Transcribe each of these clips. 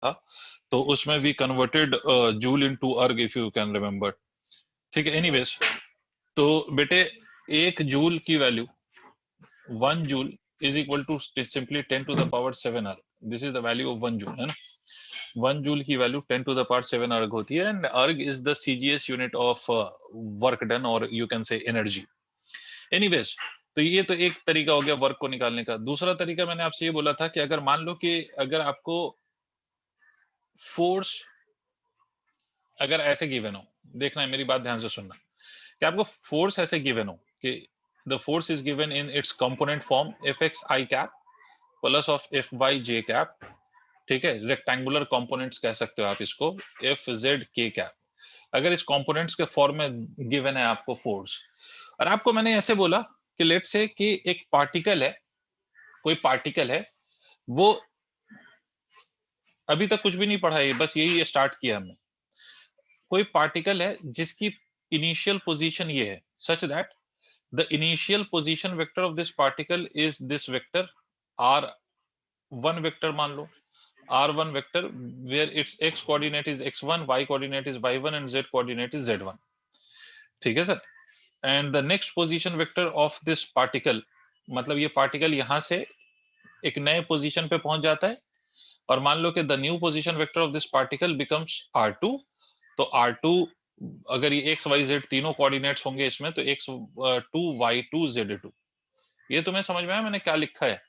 था, तो उसमें we converted joule into erg, if you can remember. ठीक है, एनीवेज, तो बेटे 1 जूल की value 1 joule is equal to simply 10⁻7 erg. This is the value of 1 joule, है ना। 1 जूल की वैल्यू 10⁻7 अर्ग होती है, and erg is the CGS unit of work done, और you can say energy. Anyways, तो ये तो एक तरीका हो गया वर्क को निकालने का। दूसरा तरीका मैंने आपसे ये बोला था कि अगर मान लो कि अगर आपको फोर्स अगर ऐसे गिवन हो, देखना है, मेरी बात ध्यान से सुनना, कि आपको फोर्स ऐसे गिवन हो कि the force is given in its component form F X I cap plus of F Y J cap. ठीक है, रेक्टेंगुलर कंपोनेंट्स कह सकते हो आप इसको, एफ जेड के कैप। अगर इस कंपोनेंट्स के फॉर्म में गिवन है आपको फोर्स, और आपको मैंने ऐसे बोला कि लेट से कि एक पार्टिकल है, कोई पार्टिकल है, वो अभी तक कुछ भी नहीं पढ़ा है, बस यही स्टार्ट किया हमने। कोई पार्टिकल है जिसकी इनिशियल पोजीशन ये है, such that the initial position vector of this particle is this vector r1 vector, मान लो r1 vector, where its x coordinate is x1, y coordinate is y1 and z coordinate is z1। ठीक है sir, and the next position vector of this particle, मतलब ये particle यहां से एक नए पोजीशन पे पहुंच जाता है, और मान लो कि the new position vector of this particle becomes r2। तो r2, अगर ये x y z तीनों कोऑर्डिनेट्स होंगे इसमें, तो x2 y2 z2। ये तुम्हें समझ में आया मैंने क्या लिखा है?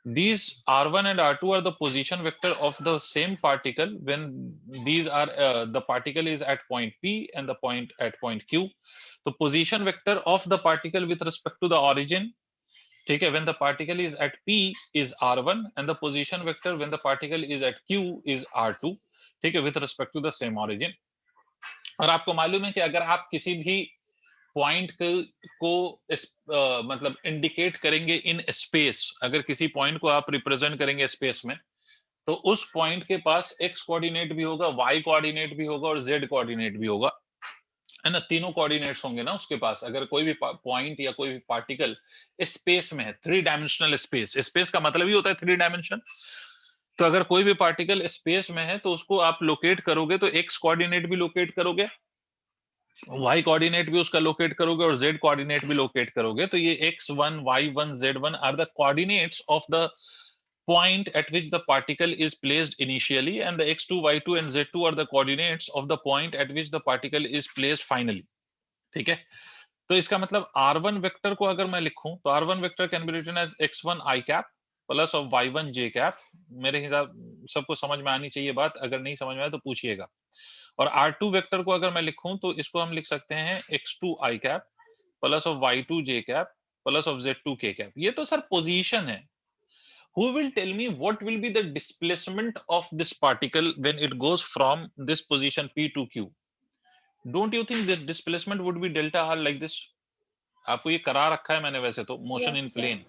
These r1 and r2 are the position vector of the same particle when these are the particle is at point P and the point at point Q. तो position vector of the particle with respect to the origin, ठीक है, when the particle is at P is r1, and the position vector when the particle is at Q is r2, ठीक है, with respect to the same origin। और आपको मालूम है कि अगर आप किसी भी पॉइंट को मतलब इंडिकेट करेंगे इन स्पेस, अगर किसी पॉइंट को आप रिप्रेजेंट करेंगे स्पेस में, तो उस पॉइंट के पास एक्स कोऑर्डिनेट भी होगा, वाई कोऑर्डिनेट भी होगा और जेड कोऑर्डिनेट भी होगा, है ना। तीनों कोऑर्डिनेट्स होंगे ना उसके पास, अगर कोई भी पॉइंट या कोई भी पार्टिकल स्पेस में है, 3 डायमेंशनल स्पेस। स्पेस का मतलब ही होता है 3 डायमेंशन। तो अगर कोई भी पार्टिकल स्पेस में है तो उसको आप लोकेट करोगे तो एक्स कोऑर्डिनेट भी लोकेट करोगे, y कोऑर्डिनेट भी उसका लोकेट करोगे और z कोऑर्डिनेट भी लोकेट करोगे। तो ये x1 y1 z1 are the coordinates of द point at which the particle is placed initially, and the x2 y2 and z2 are the coordinates of the point at which the particle is placed finally। ठीक है, तो इसका मतलब r1 vector को अगर मैं लिखूं तो r1 vector can be written as x1 i cap plus of y1 j cap. मेरे हिसाब सबको समझ में आनी चाहिए बात, अगर नहीं समझ में आए तो पूछिएगा। और R2 वेक्टर को अगर मैं लिखूं तो इसको हम लिख सकते हैं x2 i cap plus of y2 j cap plus of z2 k cap. ये तो सर पोजीशन है। Who will tell me what will be the displacement of this particle when it goes from this position P to Q? Don't you think the displacement would be delta R like this? आपको ये करा रखा है मैंने वैसे तो, motion in plane.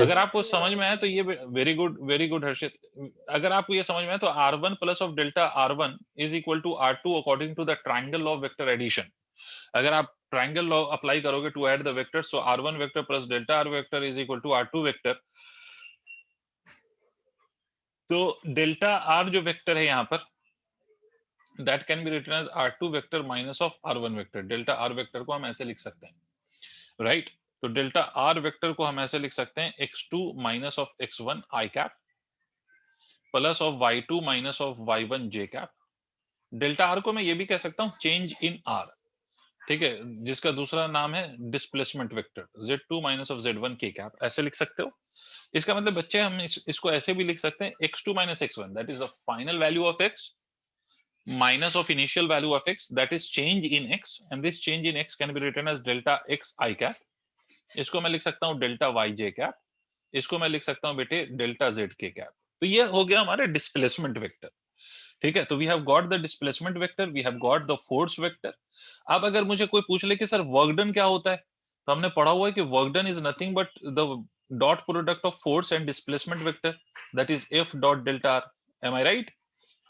अगर आपको समझ में आए तो ये वेरी गुड हर्षित। अगर आपको ये समझ में आए तो r1 plus of delta r1 is equal to r2 according to the triangle law of vector addition. अगर आप ट्रायंगल लॉ अप्लाई करोगे to add the vectors, so r1 vector plus delta r vector is equal to r2 vector. तो delta r जो vector है यहाँ पर, that can be written as r2 vector minus of r1 vector. Delta r vector को हम ऐसे लिख सकते हैं, राइट। तो डेल्टा r वेक्टर को हम ऐसे लिख सकते हैं x2 minus of x1 i cap plus of y2 minus of y1 j cap. Delta r को मैं ये भी कह सकता हूं चेंज इन r, ठीक है, जिसका दूसरा नाम है displacement vector, z2 minus of z1 k cap, ऐसे लिख सकते हो। इसका मतलब बच्चे हम इसको ऐसे भी लिख सकते हैं x2 minus x1 that is the final value of x minus of initial value of x, that is change in x, and this change in x can be written as delta x i cap। इसको मैं लिख सकता हूं delta y j cap, इसको मैं लिख सकता हूं बेटे डेल्टा z k कैप। तो ये हो गया हमारे डिस्प्लेसमेंट वेक्टर। ठीक है, तो we have got the displacement vector, we have got the force vector. अब अगर मुझे कोई पूछ ले कि सर वर्क डन क्या होता है, तो हमने पढ़ा हुआ है कि work done is nothing but the dot product of force and displacement vector, that is f dot delta r। Am I right?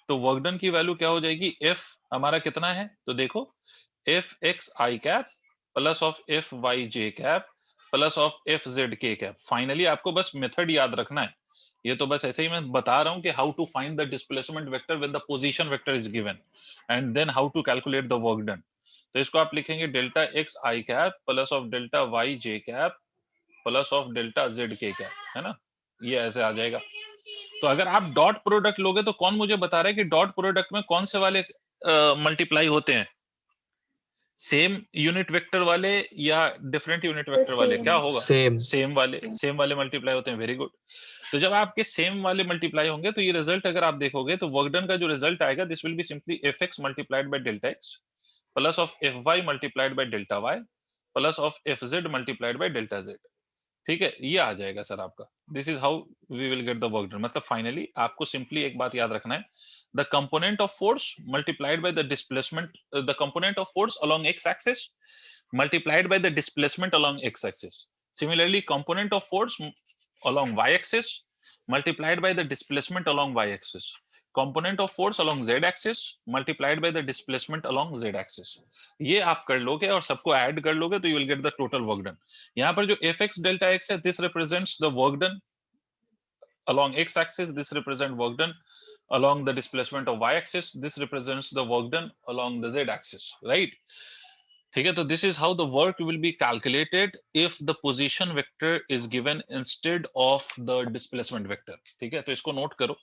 तो वर्क डन की वैल्यू क्या हो जाएगी, f हमारा कितना है तो देखो, F X I cap plus of F Y J cap plus of F Z K cap. Finally आपको बस मेथड याद रखना है, ये तो बस ऐसे ही मैं बता रहा हूं कि how to find the displacement vector when the position vector is given and then how to calculate the work done. तो इसको आप लिखेंगे delta X I cap plus of delta Y J cap plus of delta Z K cap, है ना, ये ऐसे आ जाएगा। तो अगर आप डॉट प्रोडक्ट लोगे तो कौन मुझे बता रहा है कि डॉट प्रोडक्ट में कौन से वाले मल्टीप्लाई होते हैं, सेम यूनिट वेक्टर वाले या डिफरेंट यूनिट वेक्टर वाले, क्या होगा? सेम वाले मल्टीप्लाई होते हैं। Very good. तो जब आपके सेम वाले मल्टीप्लाई होंगे तो ये रिजल्ट अगर आप देखोगे तो वर्क डन का जो रिजल्ट आएगा this will be simply F X multiplied by delta X plus of F Y multiplied by delta Y plus of F Z multiplied by delta Z. ठीक है, ये आ जाएगा सर आपका। This is how we will get the work done. मतलब finally आपको simply एक बात याद रखना है, the component of force multiplied by the displacement, the component of force along X axis multiplied by the displacement along x axis. Similarly, component of force along y axis multiplied by the displacement along y axis. Component of force along z axis multiplied by the displacement along z axis. ये आप कर लोगे और सबको add कर लोगे तो you will get the total work done. यहाँ पर जो fx delta x है, this represents the work done along x axis, this represent work done along the displacement of y axis, this represents the work done along the z axis, right? ठीक है, तो this is how the work will be calculated if the position vector is given instead of the displacement vector. ठीक है, तो इसको note करो।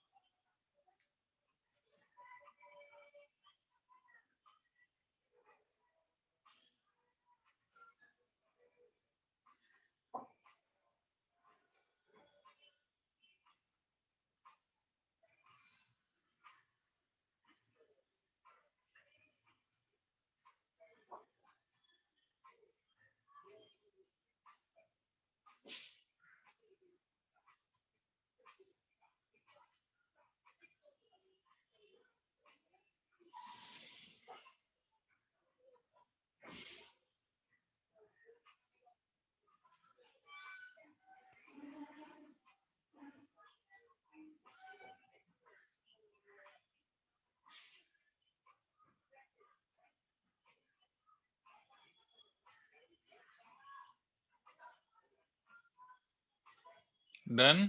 Done.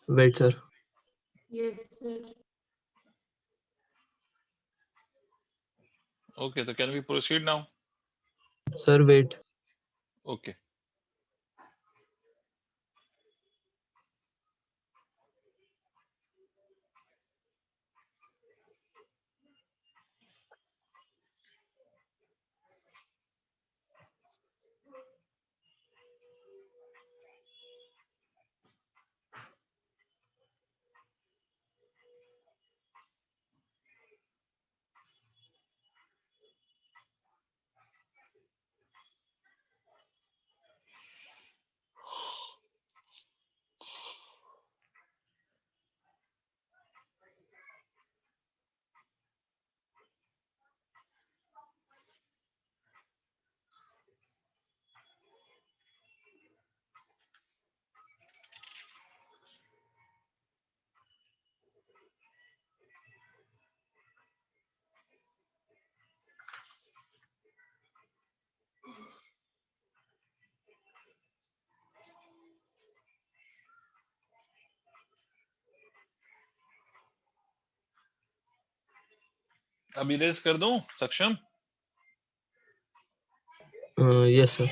Wait, sir. Yes, sir. Okay, तो can we proceed now? Sir, wait. Okay, अब erase कर दूं सक्षम? Yes, sir.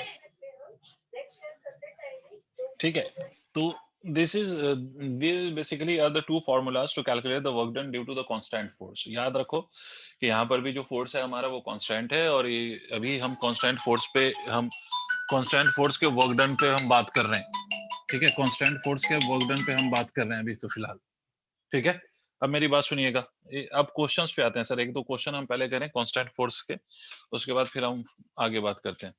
ठीक है, तो this is these basically are the two formulas to calculate the work done due to the constant force. याद रखो कि यहाँ पर भी जो फोर्स है हमारा वो कांस्टेंट है और ये अभी हम कांस्टेंट फोर्स पे हम कांस्टेंट फोर्स के वर्क डन पे हम बात कर रहे हैं। ठीक है, कांस्टेंट फोर्स के वर्क डन पे हम बात कर रहे हैं अभी तो फिलहाल। ठीक है, अब मेरी बात सुनिएगा। अब क्वेश्चंस पे आते हैं सर। एक दो क्वेश्चन हम पहले करें कांस्टेंट फोर्स के, उसके बाद फिर हम आगे बात करते हैं।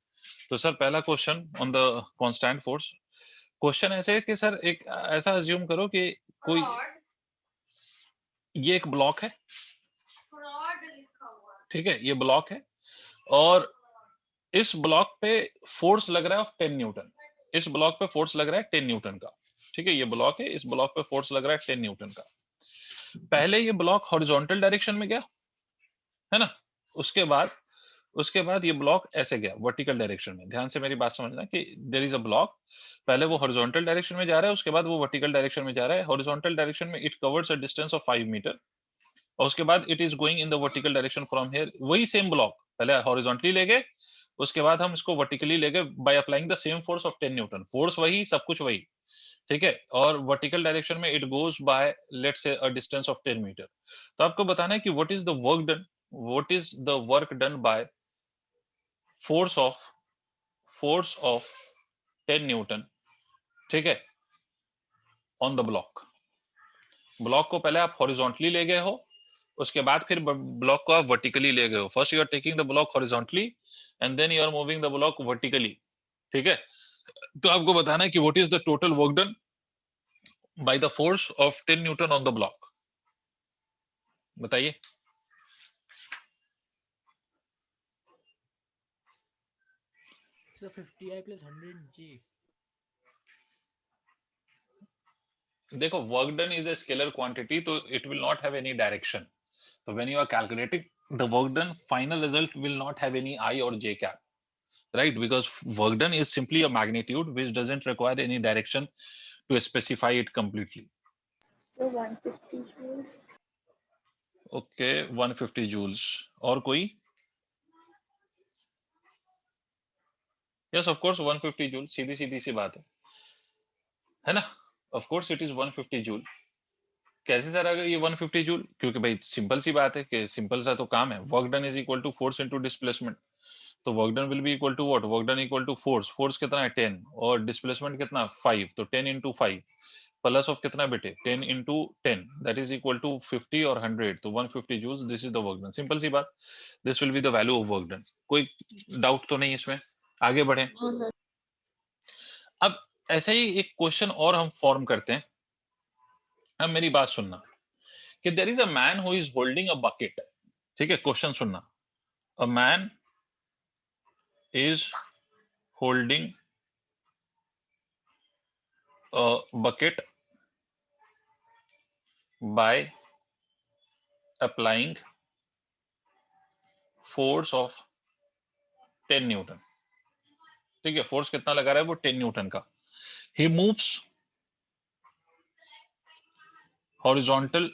तो सर पहला question on the constant force. Question ऐसे है कि सर एक ऐसा अज्यूम करो कि कोई ये एक ब्लॉक है, ठीक है, ये ब्लॉक है और इस ब्लॉक पे फोर्स लग रहा है ऑफ 10 न्यूटन। इस ब्लॉक पे फोर्स लग रहा है 10 न्यूटन का। ठीक है, ये ब्लॉक है, इस ब्लॉक पे फोर्स लग रहा है 10 न्यूटन का। पहले ये ब्लॉक हॉरिजॉन्टल डायरेक्शन में गया, है ना, उसके बाद उसके बाद ये ब्लॉक ऐसे गया वर्टिकल डायरेक्शन में। ध्यान से मेरी बात समझना कि देयर इज अ ब्लॉक, पहले वो हॉरिजॉन्टल डायरेक्शन में जा रहा है, उसके बाद वो वर्टिकल डायरेक्शन में जा रहा है। हॉरिजॉन्टल डायरेक्शन में it covers a distance of 5 metre और उसके बाद it is going in the vertical direction from here. वही सेम ब्लॉक पहले हॉरिजॉन्टली ले गए, उसके बाद हम इसको वर्टिकली ले गए by applying the same force of 10 newton. Force वही, सब कुछ वही, ठीक है। और वर्टिकल डायरेक्शन में it goes by let's say a distance of 10 metre. तो आपको बताना है कि what is the work done, what is the work done by force of 10 newton, ठीक है, ऑन द ब्लॉक। ब्लॉक को पहले आप हॉरिजॉन्टली ले गए हो, उसके बाद फिर ब्लॉक को आप वर्टिकली ले गए हो। First you are taking the block horizontally and then you are moving the block vertically, ठीक है। तो आपको बताना है कि what is the total work done by the force of 10 newton on the block. बताइए। So 50i plus 100j. देखो work done is a scalar quantity, तो it will not have any direction. So when you are calculating the work done, final result will not have any I or J cap, right? Because work done is simply a magnitude which doesn't require any direction to specify it completely. So 150 joules. Okay, 150 joules. और कोई? Yes, of course, 150 joule. सीधी सीधी सी बात है ना? Of course, it is 150 joule. कैसे sir आएगा ये 150 joule? क्योंकि भाई सिंपल सी बात है कि सिंपल सा तो काम है। Work done is equal to force into displacement. तो work done will be equal to what? Work done equal to force. Force कितना है? 10 और डिस्प्लेसमेंट कितना? 5। तो 10 इंटू 5 प्लस ऑफ कितना बेटे? 10 into 10 that is equal to 50 और 100। तो 150 joules, this is the work done. Simple सी बात, this will be the value of work done. कोई डाउट तो नहीं इसमें? आगे बढ़े। No, sir. अब ऐसे ही एक क्वेश्चन और हम फॉर्म करते हैं। अब मेरी बात सुनना कि there is a man who is holding a bucket, ठीक है। क्वेश्चन सुनना, a man is holding a bucket by applying force of 10 newton, ठीक है। फोर्स कितना लगा रहा है वो? 10 न्यूटन का। he moves horizontal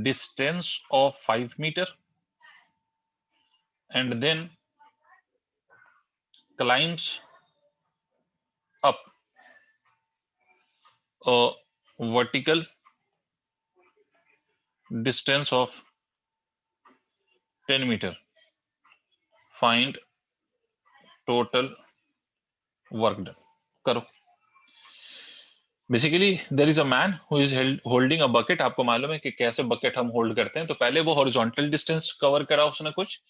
distance of 5 meter and then climbs up a vertical distance of 10 meter. Find total work done. करो। Basically there is a man who is holding a bucket. आपको मालूम है कि कैसे बकेट हम hold करते हैं। तो पहले वो हॉरिजॉन्टल डिस्टेंस कवर करा उसने कुछ,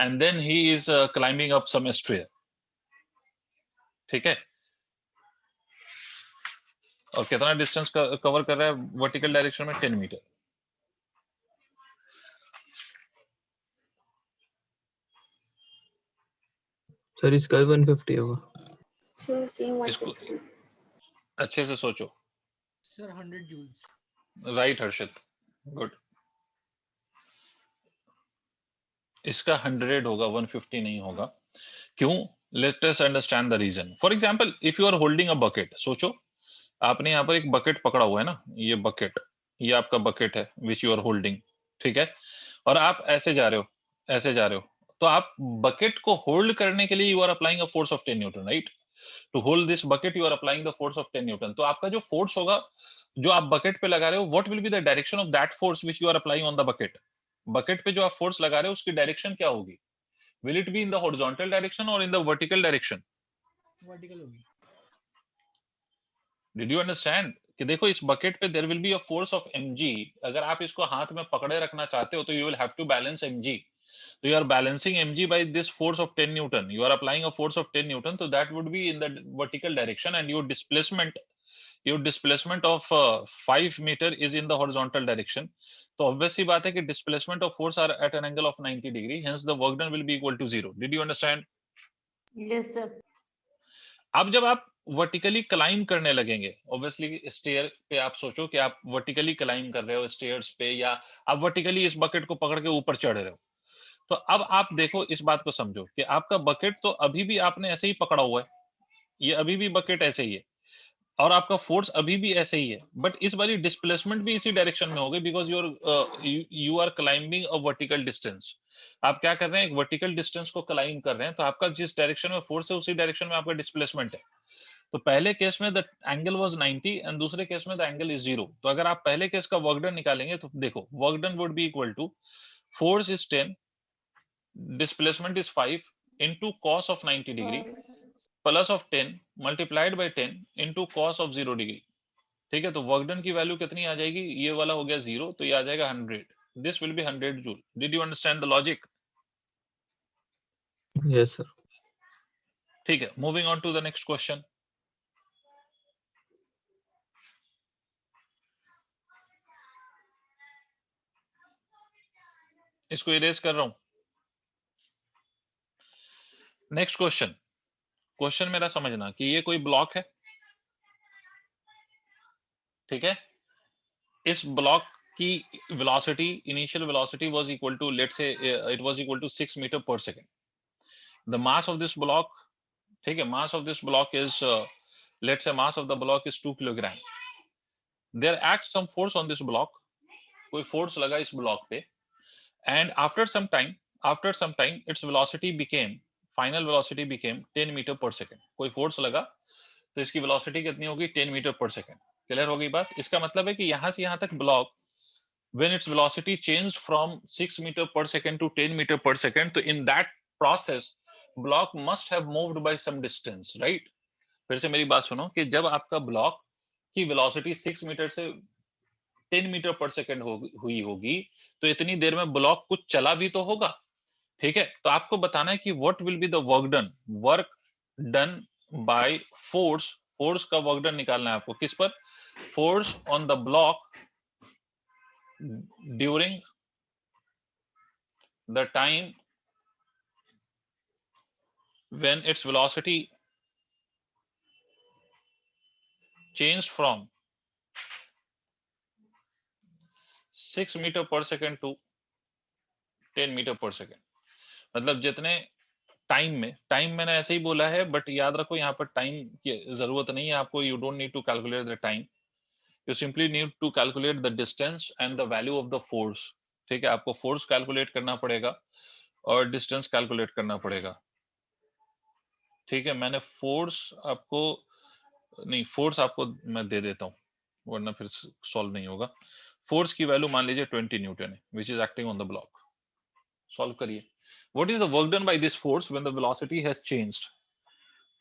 and then he is climbing up some stair, ठीक है। और कितना डिस्टेंस कवर कर रहा है वर्टिकल डायरेक्शन में? 10 मीटर। सर इसका भी 150 होगा। So same इसको 150. अच्छे से सोचो। Sir 100 joules. Right Harshit, good. इसका 100 होगा, 150 नहीं होगा। क्यों? Let us understand the reason. For example if you are holding a bucket, सोचो आपने यहाँ पर एक बकेट पकड़ा हुआ है ना, ये बकेट, ये आपका बकेट है विच यू आर होल्डिंग, ठीक है। और आप ऐसे जा रहे हो, ऐसे जा रहे हो, तो आप बकेट को होल्ड करने के लिए you are applying a force of 10 newton, right. To hold this bucket you are applying the force of 10 newton. तो आपका जो फोर्स होगा जो आप बकेट पे लगा रहे हो, what will be the direction of that force which you are applying on the bucket? Bucket पे जो आप फोर्स लगा रहे हो उसकी डायरेक्शन क्या होगी? Will it be in the horizontal direction और in the vertical direction? Vertical होगी. डिड यू अंडरस्टैंड कि देखो इस बकेट पे there will be a force of mg। अगर आप इसको हाथ में पकड़े रखना चाहते हो तो you will have to balance mg। So you are balancing mg by this force of 10 newton. You are applying a force of 10 newton, so that would be in the vertical direction, and your displacement of 5 meter is in the horizontal direction. तो obvious सी बात है कि displacement of force are at an angle of 90 degree, hence the work done will be equal to 0. Did you understand? Yes, sir. अब जब आप vertically climb करने लगेंगे, obviously stair पे आप सोचो कि आप वर्टिकली क्लाइंब कर रहे हो स्टेयर्स पे, या आप वर्टिकली इस बकेट को पकड़ के ऊपर चढ़ रहे हो, तो अब आप देखो, इस बात को समझो कि आपका बकेट तो अभी भी आपने ऐसे ही पकड़ा हुआ है, ये अभी भी बकेट ऐसे ही है, और आपका फोर्स अभी भी ऐसे ही है, बट इस बारी डिस्प्लेसमेंट भी इसी डायरेक्शन में होगी, because you are climbing a vertical distance. आप क्या कर रहे हैं, एक वर्टिकल डिस्टेंस को क्लाइंब कर रहे हैं, तो आपका जिस डायरेक्शन में फोर्स है उसी डायरेक्शन में आपका डिस्प्लेसमेंट है। तो पहले केस में द एंगल वाज 90 एंड दूसरे केस में द एंगल इज 0। तो अगर आप पहले केस का वर्क डन निकालेंगे तो देखो, work done would be equal to force is 10, displacement is 5 into cos of 90 degree plus of 10 multiplied by 10 into cos of 0 degree। ठीक है, तो वर्क डन की वैल्यू कितनी आ जाएगी, ये वाला हो गया 0, तो ये आ जाएगा 100। This will be 100 joule. Did you understand the logic? Yes, sir. ठीक है, moving on to the next question. इसको इरेज कर रहा हूं। नेक्स्ट क्वेश्चन, क्वेश्चन मेरा समझना कि ये कोई ब्लॉक है, ठीक है, इस ब्लॉक की velocity, initial velocity was equal to, let's say it was equal to 6 metre per second. The mass of this block, ठीक है, mass of this block is let's say mass of the block is 2 kilogram. There act some force on this block, कोई force लगा इस block पे, and after some time its velocity became, final velocity became 10 metre per second. कोई force लगा तो इसकी velocity कितनी होगी, 10 मीटर पर सेकंड। क्लियर हो गई बात? इसका मतलब है कि यहां से यहां तक block, when its velocity changed from 6 meter per second to 10 meter per second, तो in that process block must have moved by some distance, right? फिर से मेरी बात सुनो कि जब आपका ब्लॉक की वेलोसिटी 6 मीटर से 10 मीटर पर सेकंड हुई होगी, तो इतनी देर में ब्लॉक कुछ चला भी तो होगा, ठीक है। तो आपको बताना है कि what will be the work done by force. Force का वर्क डन निकालना है आपको, किस पर, force on the block during the time when its velocity changed from 6 meter per second to 10 meter per second। मतलब जितने टाइम मैंने ऐसे ही बोला है, बट याद रखो यहाँ पर टाइम की जरूरत नहीं है आपको, you don't need to calculate the time, you simply need to calculate the distance and the value of the force. ठीक है, आपको फोर्स कैलकुलेट करना पड़ेगा और डिस्टेंस कैलकुलेट करना पड़ेगा। ठीक है, मैंने फोर्स आपको नहीं, फोर्स आपको मैं दे देता हूँ वरना फिर सॉल्व नहीं होगा। फोर्स की वैल्यू मान लीजिए 20 न्यूटन है, which is acting on the block. Solve करिए। What is the work done by this force when the velocity has changed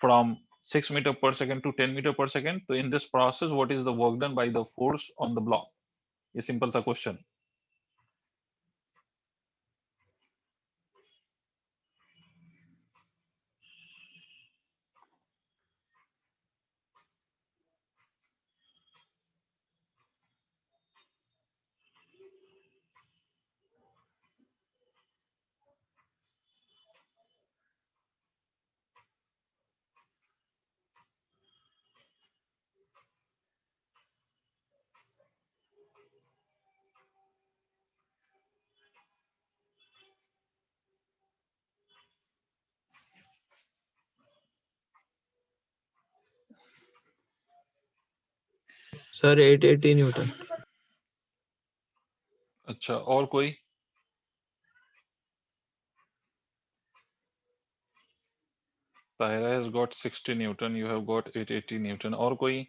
from 6 metre per second to 10 metre per second? तो in this process what is the work done by the force on the block? ये simple सा question. Sir, 880 Newton. अच्छा, और कोई? Tahira has got 60 Newton, you have got 880 Newton, और कोई?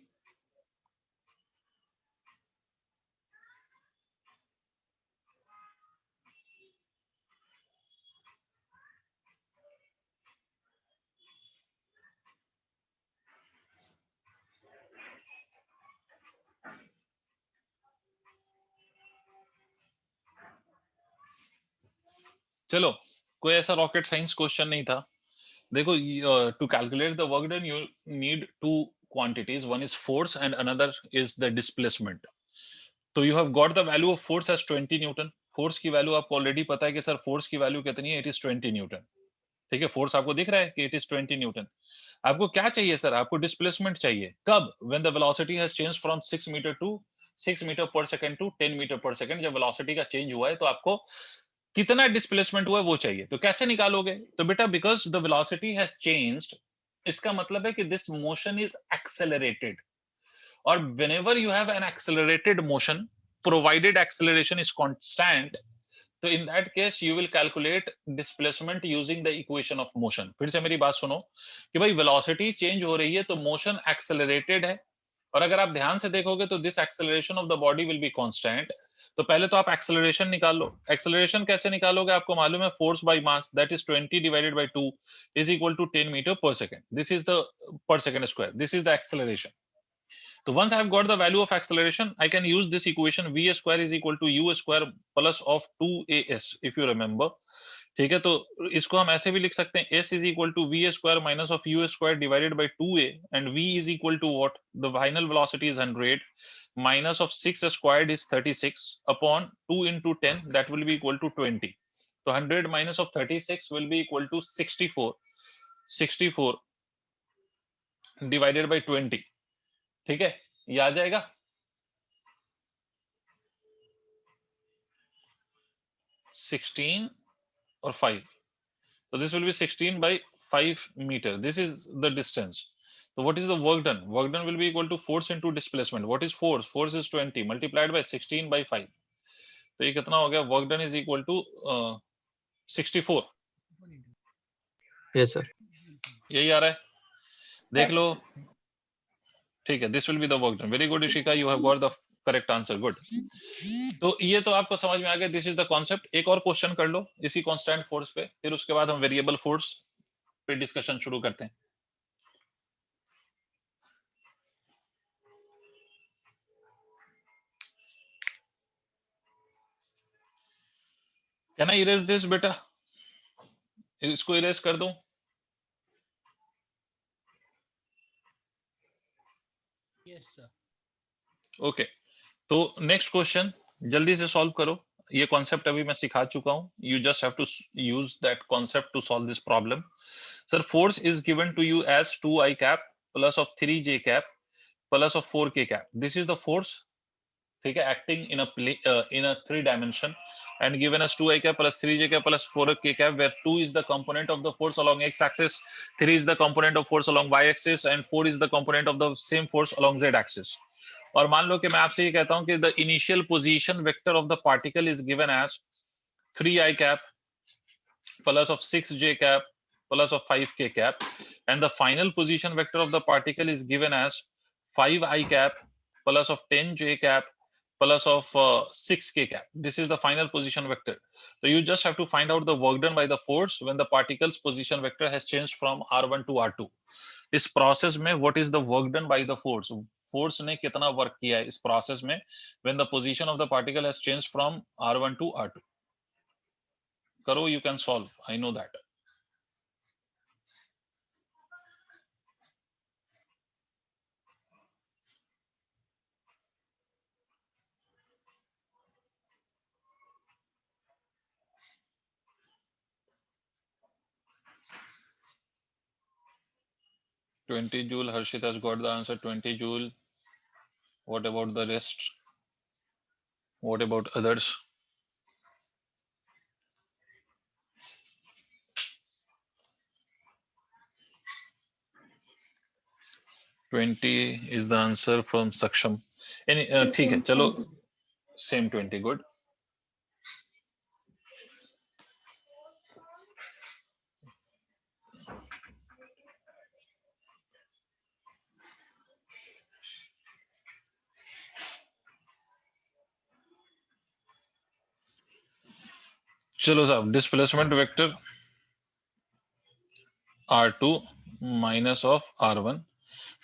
चलो, कोई ऐसा रॉकेट साइंस क्वेश्चन नहीं था। देखो, to calculate the work done you need to quantities, one is force and another is the displacement। तो you have got the value of force as 20 Newton. Force की वैल्यू आपको already पता है कि sir force की value कितनी है, it is 20 Newton. ठीक है, फोर्स आपको दिख रहा है कि इट इज 20 न्यूटन। आपको क्या चाहिए सर, आपको डिस्प्लेसमेंट चाहिए। कब? When the velocity has changed from 6 metre per second to 10 metre per second. जब वेलोसिटी का चेंज हुआ है तो आपको कितना डिस्प्लेसमेंट हुआ है वो चाहिए। तो कैसे निकालोगे? तो बेटा because the velocity has changed, इसका मतलब है कि दिस मोशन इज एक्सेलरेटेड, और whenever you have an accelerated motion, provided acceleration is constant, तो in that case you will calculate displacement using the equation of motion। फिर से मेरी बात सुनो कि भाई velocity change हो रही है तो motion accelerated है, और अगर आप ध्यान से देखोगे तो this acceleration of the body will be constant। तो पहले तो आप एक्सेलरेशन निकाल लो। एक्सेलरेशन कैसे निकालोगे? आपको मालूम है force by mass, that is 20 divided by 2 is equal to 10 metre per second. This is the per second square, this is the acceleration. So once I have got the value of acceleration, I can use this equation v square is equal to u square plus of 2as, if you remember। ठीक है, तो इसको हम ऐसे भी लिख सकते हैं, s is equal to v square minus of u square divided by 2a, and v is equal to what? The final velocity is 100 minus of 6 squared is 36 upon 2 into 10, that will be equal to 20। तो 100 minus of 36 will be equal to 64 divided by 20। ठीक है, ये आ जाएगा। 16 और 5, so this will be 16 by 5 meter, this is the distance। so what is the work done? Work done will be equal to force into displacement। what is force? Force is 20 multiplied by 16 by 5, तो ये कितना हो गया? work done is equal to 64। Yes, sir. यही आ रहा है, देख Yes. लो। ठीक है, this will be the work done। very good Ishika, you have got the correct answer, good। तो ये तो आपको समझ में आ गया, दिस इज द कॉन्सेप्ट। एक और क्वेश्चन कर लो इसी कांस्टेंट फोर्स पे, फिर उसके बाद हम वेरिएबल फोर्स पे डिस्कशन शुरू करते हैं। कैन आई इरेज दिस बेटा? इसको इरेज कर दूं? Yes, sir. ओके, तो नेक्स्ट क्वेश्चन जल्दी से सॉल्व करो। ये कॉन्सेप्ट अभी मैं सिखा चुका हूं, you just have to use that concept to solve this problem. Sir force is given to you as 2i cap plus of 3j cap plus of 4k cap. This is the force, ठीक है, acting in a 3 dimension and given as 2i cap plus 3j cap plus 4k cap, where 2 is the component of the force along x axis, 3 is the component of force along y axis, and 4 is the component of the same force along z axis। और मान लो कि मैं आपसे ये कहता हूं कि the initial position vector of the particle is given as 3i cap plus of 6j cap plus of 5k cap, and the final position vector of the particle is given as 5i cap plus of 10j cap plus of 6k cap। this is the final position vector। so you just have to find out the work done by the force when the particle's position vector has changed from r1 to r2। इस process में what is the work done by the force? Force ने कितना work किया है इस process में when the position of the particle has changed from r1 to r2। करो, you can solve, I know that। Twenty joule, Harshit has got the answer, 20 joule। What about the rest? What about others? Twenty is the answer from Saksham। ठीक है, चलो same 20, good। चलो साहब, displacement vector r2 minus of r1,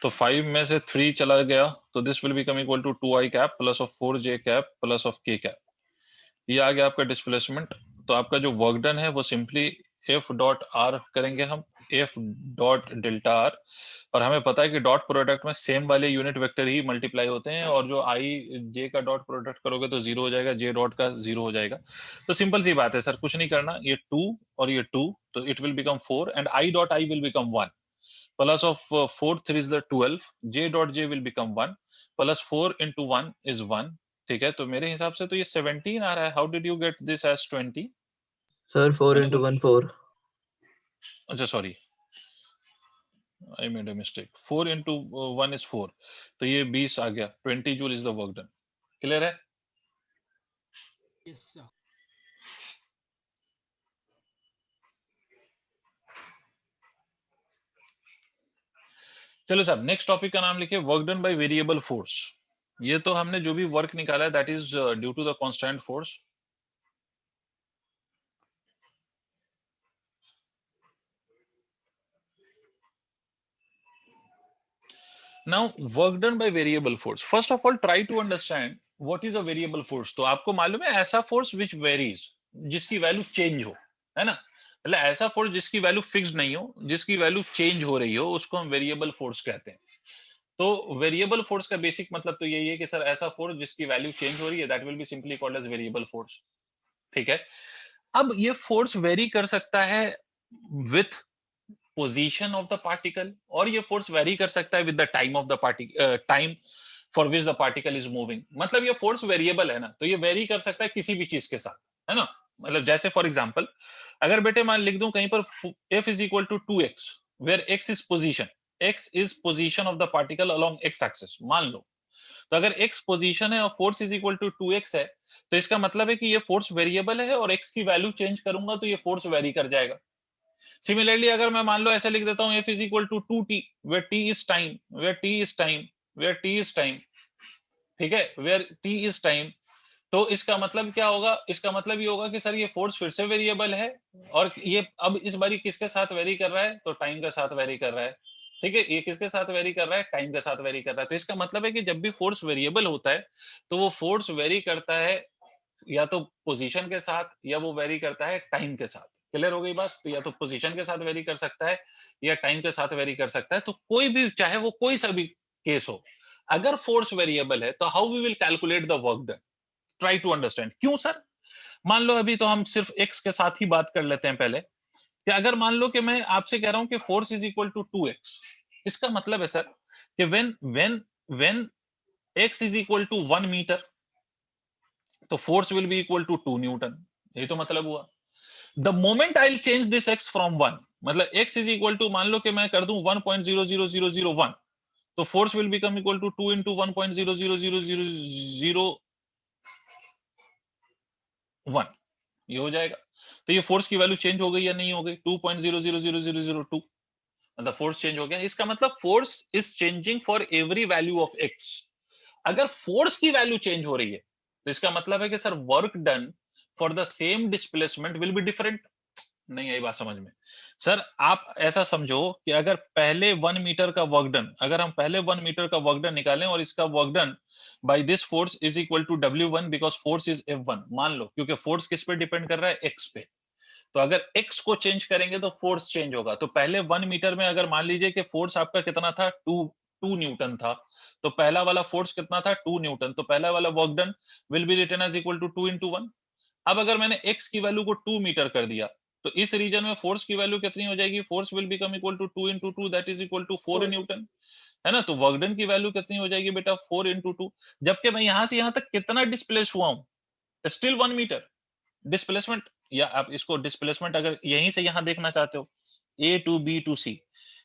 तो 5 में से 3 चला गया तो this will become equal to 2i cap plus of 4j cap plus of k cap. ये आ गया आपका डिस्प्लेसमेंट। तो आपका जो वर्क डन है वो सिंपली f डॉट r करेंगे हम, f डॉट डेल्टा r, और हमें पता है कि डॉट प्रोडक्ट में सेम वाले यूनिट वेक्टर ही मल्टीप्लाई होते हैं, और जो i j का डॉट प्रोडक्ट करोगे तो 0 हो जाएगा, j डॉट का 0 हो जाएगा। तो सिंपल सी बात है सर, कुछ नहीं करना, ये 2 और ये 2, तो it will become 4 and i dot i will become 1 plus of 4 3 is the 12, j dot j will become 1 plus 4 into 1 is 1। ठीक है, तो मेरे हिसाब से तो ये 17 आ रहा है। How did you get this as 20? Sir, 4 into 1, 4. अच्छा sorry, I made a mistake. 4 into 1 is 4. तो ये 20 आ गया. 20 joule is the work done. Clear है? Yes, sir. चलो साहब, नेक्स्ट टॉपिक का नाम लिखिए work done by variable force. ये तो हमने जो भी वर्क निकाला है that is due to the constant force. Now, work done by variable force. First of all, try to understand what is a variable force. तो आपको मालूम है ऐसा फोर्स which varies, जिसकी वैल्यू चेंज हो, है ना? मतलब ऐसा फोर्स जिसकी वैल्यू फिक्स्ड नहीं हो, जिसकी वैल्यू चेंज हो रही हो, उसको हम वेरिएबल फोर्स कहते हैं. तो वेरिएबल फोर्स का बेसिक मतलब तो यही है कि सर ऐसा फोर्स जिसकी वैल्यू चेंज हो रही है, that will be simply called as variable force. ठीक है. अब ये फोर्स वेरी कर सकता है with position of the particle, और ये फोर्स वेरी कर सकता है with the time of the time for which the particle is moving. मतलब ये फोर्स वेरिएबल है ना, तो ये वेरी कर सकता है किसी भी चीज के साथ, है ना? मतलब जैसे फॉर एग्जांपल अगर बेटे मान लिख दूं कहीं पर f is equal to 2x where x is position of the particle along x axis, मान लो. तो अगर x पोजीशन है और force is equal to 2x है, तो इसका मतलब है कि ये फोर्स वेरिएबल है और x की वैल्यू चेंज करूंगा तो ये फोर्स वेरी कर जाएगा. सिमिलरली अगर मैं मान लो ऐसे लिख देता हूं f is equal to 2t where t is time, where t is time, ठीक है, वेयर t इज टाइम. तो इसका मतलब क्या होगा? इसका मतलब ये होगा कि सर ये फोर्स फिर से वेरिएबल है और ये अब इस बारी किसके साथ वेरी कर रहा है? तो टाइम के साथ वेरी कर रहा है. ठीक है, ये किसके साथ वेरी कर रहा है? टाइम के साथ वेरी कर रहा है. तो इसका मतलब है कि जब भी फोर्स वेरिएबल होता है तो वो फोर्स वेरी करता है या तो पोजीशन के साथ या वो वेरी करता है टाइम के साथ. क्लियर हो गई बात? तो या तो पोजीशन के साथ वेरी कर सकता है या टाइम के साथ वेरी कर सकता है. तो कोई भी, चाहे वो कोई सा भी केस हो, अगर फोर्स वेरिएबल है तो how we will calculate the work done? Try to understand. क्यों सर? मान लो अभी तो हम सिर्फ एक्स के साथ ही बात कर लेते हैं पहले, कि अगर मान लो कि मैं आपसे कह रहा हूं कि force is equal to 2x, इसका मतलब है सर कि when x is equal to 1 metre तो force will be equal to 2 newton. ये तो मतलब हुआ. The moment I will change this x from 1, मतलब x इज इक्वल टू, मान लो कि मैं कर दूं 1.00001, तो force will become equal to 2 into 1.0000001. ये हो जाएगा. तो ये फोर्स की वैल्यू चेंज हो गई या नहीं हो गई? 2.0000002, मतलब फोर्स चेंज हो गया. इसका मतलब force is changing for every value of x. अगर फोर्स की वैल्यू चेंज हो रही है तो इसका मतलब है कि sir work done for the same displacement will be different. नहीं आई बात समझ में? सर आप ऐसा समझो कि अगर पहले 1 मीटर का वर्क डन, अगर हम पहले 1 मीटर का वर्क डन निकालें और इसका work done by this force is equal to W1 because force is F1, मान लो, क्योंकि फोर्स किस पे डिपेंड कर रहा है? x पे. तो अगर x को चेंज करेंगे तो फोर्स चेंज होगा. तो पहले 1 मीटर में अगर मान लीजिए कि फोर्स आपका कितना था? 2 न्यूटन था, तो पहला वाला फोर्स कितना था? 2 न्यूटन. तो पहला वाला work done will be written as equal to 2 into 1. अब अगर मैंने x की वैल्यू को 2 मीटर कर दिया तो इस रीजन में फोर्स की वैल्यू कितनी हो जाएगी? Force will become equal to 2 into 2 that is equal to 4 newton, है ना? तो वर्क डन की वैल्यू कितनी हो जाएगी बेटा? 4 into 2. जबकि मैं यहां से यहां तक कितना डिस्प्लेस हुआ हूं? Still 1 metre displacement. या आप इसको डिस्प्लेसमेंट अगर यहीं से यहां देखना चाहते हो, a to b to c,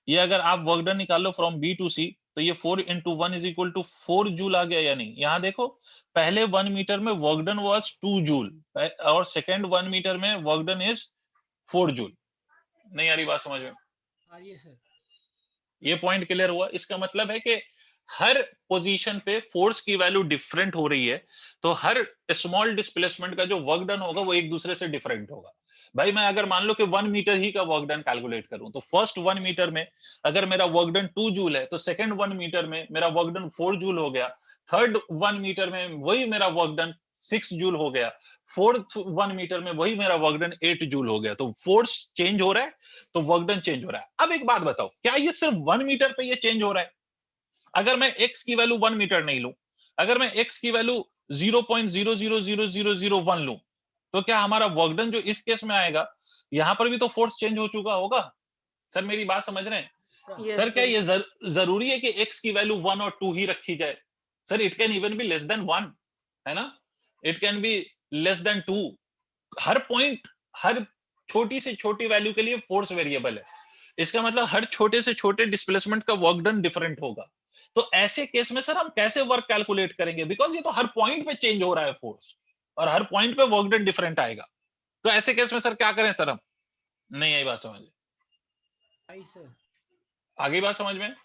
ये अगर आप वर्क डन निकालो फ्रॉम b टू c, तो ये 4 into 1 is equal to 4 joule आ गया या नहीं? यहां देखो, पहले 1 मीटर में वर्क डन वाज 2 जूल और सेकंड 1 मीटर में वर्क डन इज 4 जूल. नहीं आ रही बात समझ में? आ रही है सर. ये पॉइंट क्लियर हुआ? इसका मतलब है कि हर पोजीशन पे फोर्स की वैल्यू डिफरेंट हो रही है, तो हर स्मॉल डिस्प्लेसमेंट का जो वर्क डन होगा वो एक दूसरे से डिफरेंट होगा. भाई मैं अगर मान लो कि 1 मीटर ही का वर्क डन कैलकुलेट करूं, तो फर्स्ट 1 मीटर में अगर मेरा वर्क डन 2 जूल है, तो सेकंड 1 मीटर में मेरा वर्क डन 4 जूल हो गया, थर्ड 1 मीटर में वही मेरा वर्क डन 6 जूल हो गया, फोर्थ 1 मीटर में वही मेरा वर्क डन 8 जूल हो गया. तो फोर्स चेंज हो रहा है तो वर्क डन चेंज हो रहा है. अब एक बात बताओ, क्या ये सिर्फ 1 मीटर पे ये चेंज हो रहा है? अगर मैं x की वैल्यू 1 मीटर नहीं लूं, अगर मैं x की वैल्यू 0.000001 लूं, तो क्या हमारा वर्क डन जो इस केस में आएगा, यहां पर भी तो फोर्स चेंज हो चुका होगा? सर मेरी बात समझ रहे हैं? सर Yes, सर क्या sir. ये जरूरी है कि x की वैल्यू 1 और 2 ही रखी जाए? Sir it can even be less than 1, है ना? It can be less than 2. हर पॉइंट हर छोटी से छोटी वैल्यू के लिए फोर्स वेरिएबल है, इसका मतलब हर छोटे से छोटे डिस्प्लेसमेंट का वर्क डन डिफरेंट होगा। तो ऐसे केस में सर हम कैसे वर्क कैलकुलेट करेंगे, बिकॉज ये तो हर पॉइंट पे चेंज हो रहा है फोर्स, और हर पॉइंट पे वर्क डन डिफरेंट आएगा। तो ऐसे केस में सर क्या करें सर हम? नहीं आई बात समझ? आई सर। आगे बात समझ में?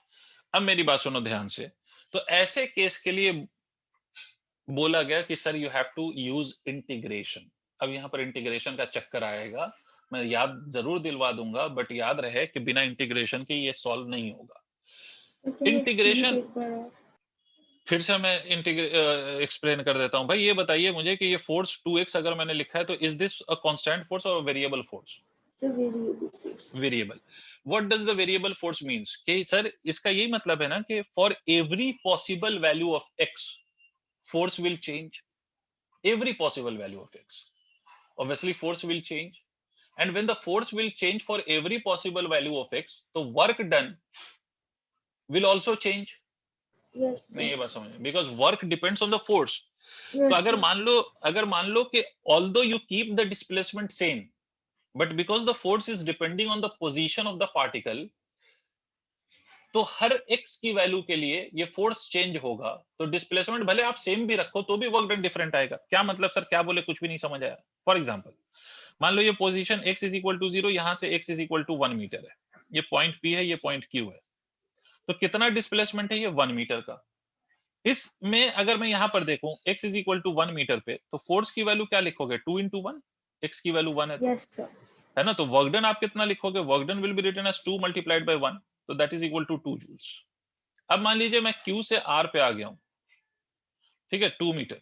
अब मेरी बात सुनो ध्यान से। तो ऐसे केस के लिए बोला गया कि sir you have to use integration. अब यहाँ पर इंटीग्रेशन का चक्कर आएगा, मैं याद जरूर दिलवा दूंगा, बट याद रहे कि बिना इंटीग्रेशन के ये सॉल्व नहीं होगा। So can you explain integration it एक बार और? फिर से मैं एक्सप्लेन कर देता हूं भाई। ये बताइए मुझे कि ये फोर्स 2x अगर मैंने लिखा है तो is this a constant force और variable force? So variable force. Variable. What does the variable force means? कि सर इसका यही मतलब है ना कि for every possible value of x force will change, every possible value of x, obviously force will change, and when the force will change for every possible value of x, the work done will also change. Yes sir. नहीं ये बात समझ, because work depends on the force. Yes तो अगर sir. मान लो कि although you keep the displacement same, but because the force is depending on the position of the particle, तो हर x की वैल्यू के लिए ये फोर्स चेंज होगा। तो डिस्प्लेसमेंट भले आप सेम भी रखो तो भी वर्क डन डिफरेंट आएगा। क्या मतलब सर, क्या बोले, कुछ भी नहीं समझ आया? फॉर एग्जांपल मान लो ये position x is equal to 0, यहां से x is equal to 1 metre है, ये पॉइंट P है, ये पॉइंट Q है। तो कितना डिस्प्लेसमेंट है? ये 1 मीटर का। इसमें अगर मैं यहां पर देखूं x is equal to 1 metre पे, तो फोर्स की वैल्यू क्या लिखोगे? 2 into 1, x की वैल्यू 1 है तो, Yes sir. है ना? तो वर्क डन आप कितना लिखोगे? Work done will be written as 2 multiplied by 1, तो that is equal to 2 joules. अब मान लीजिए मैं Q से R पे आ गया हूं, ठीक है, 2 मीटर।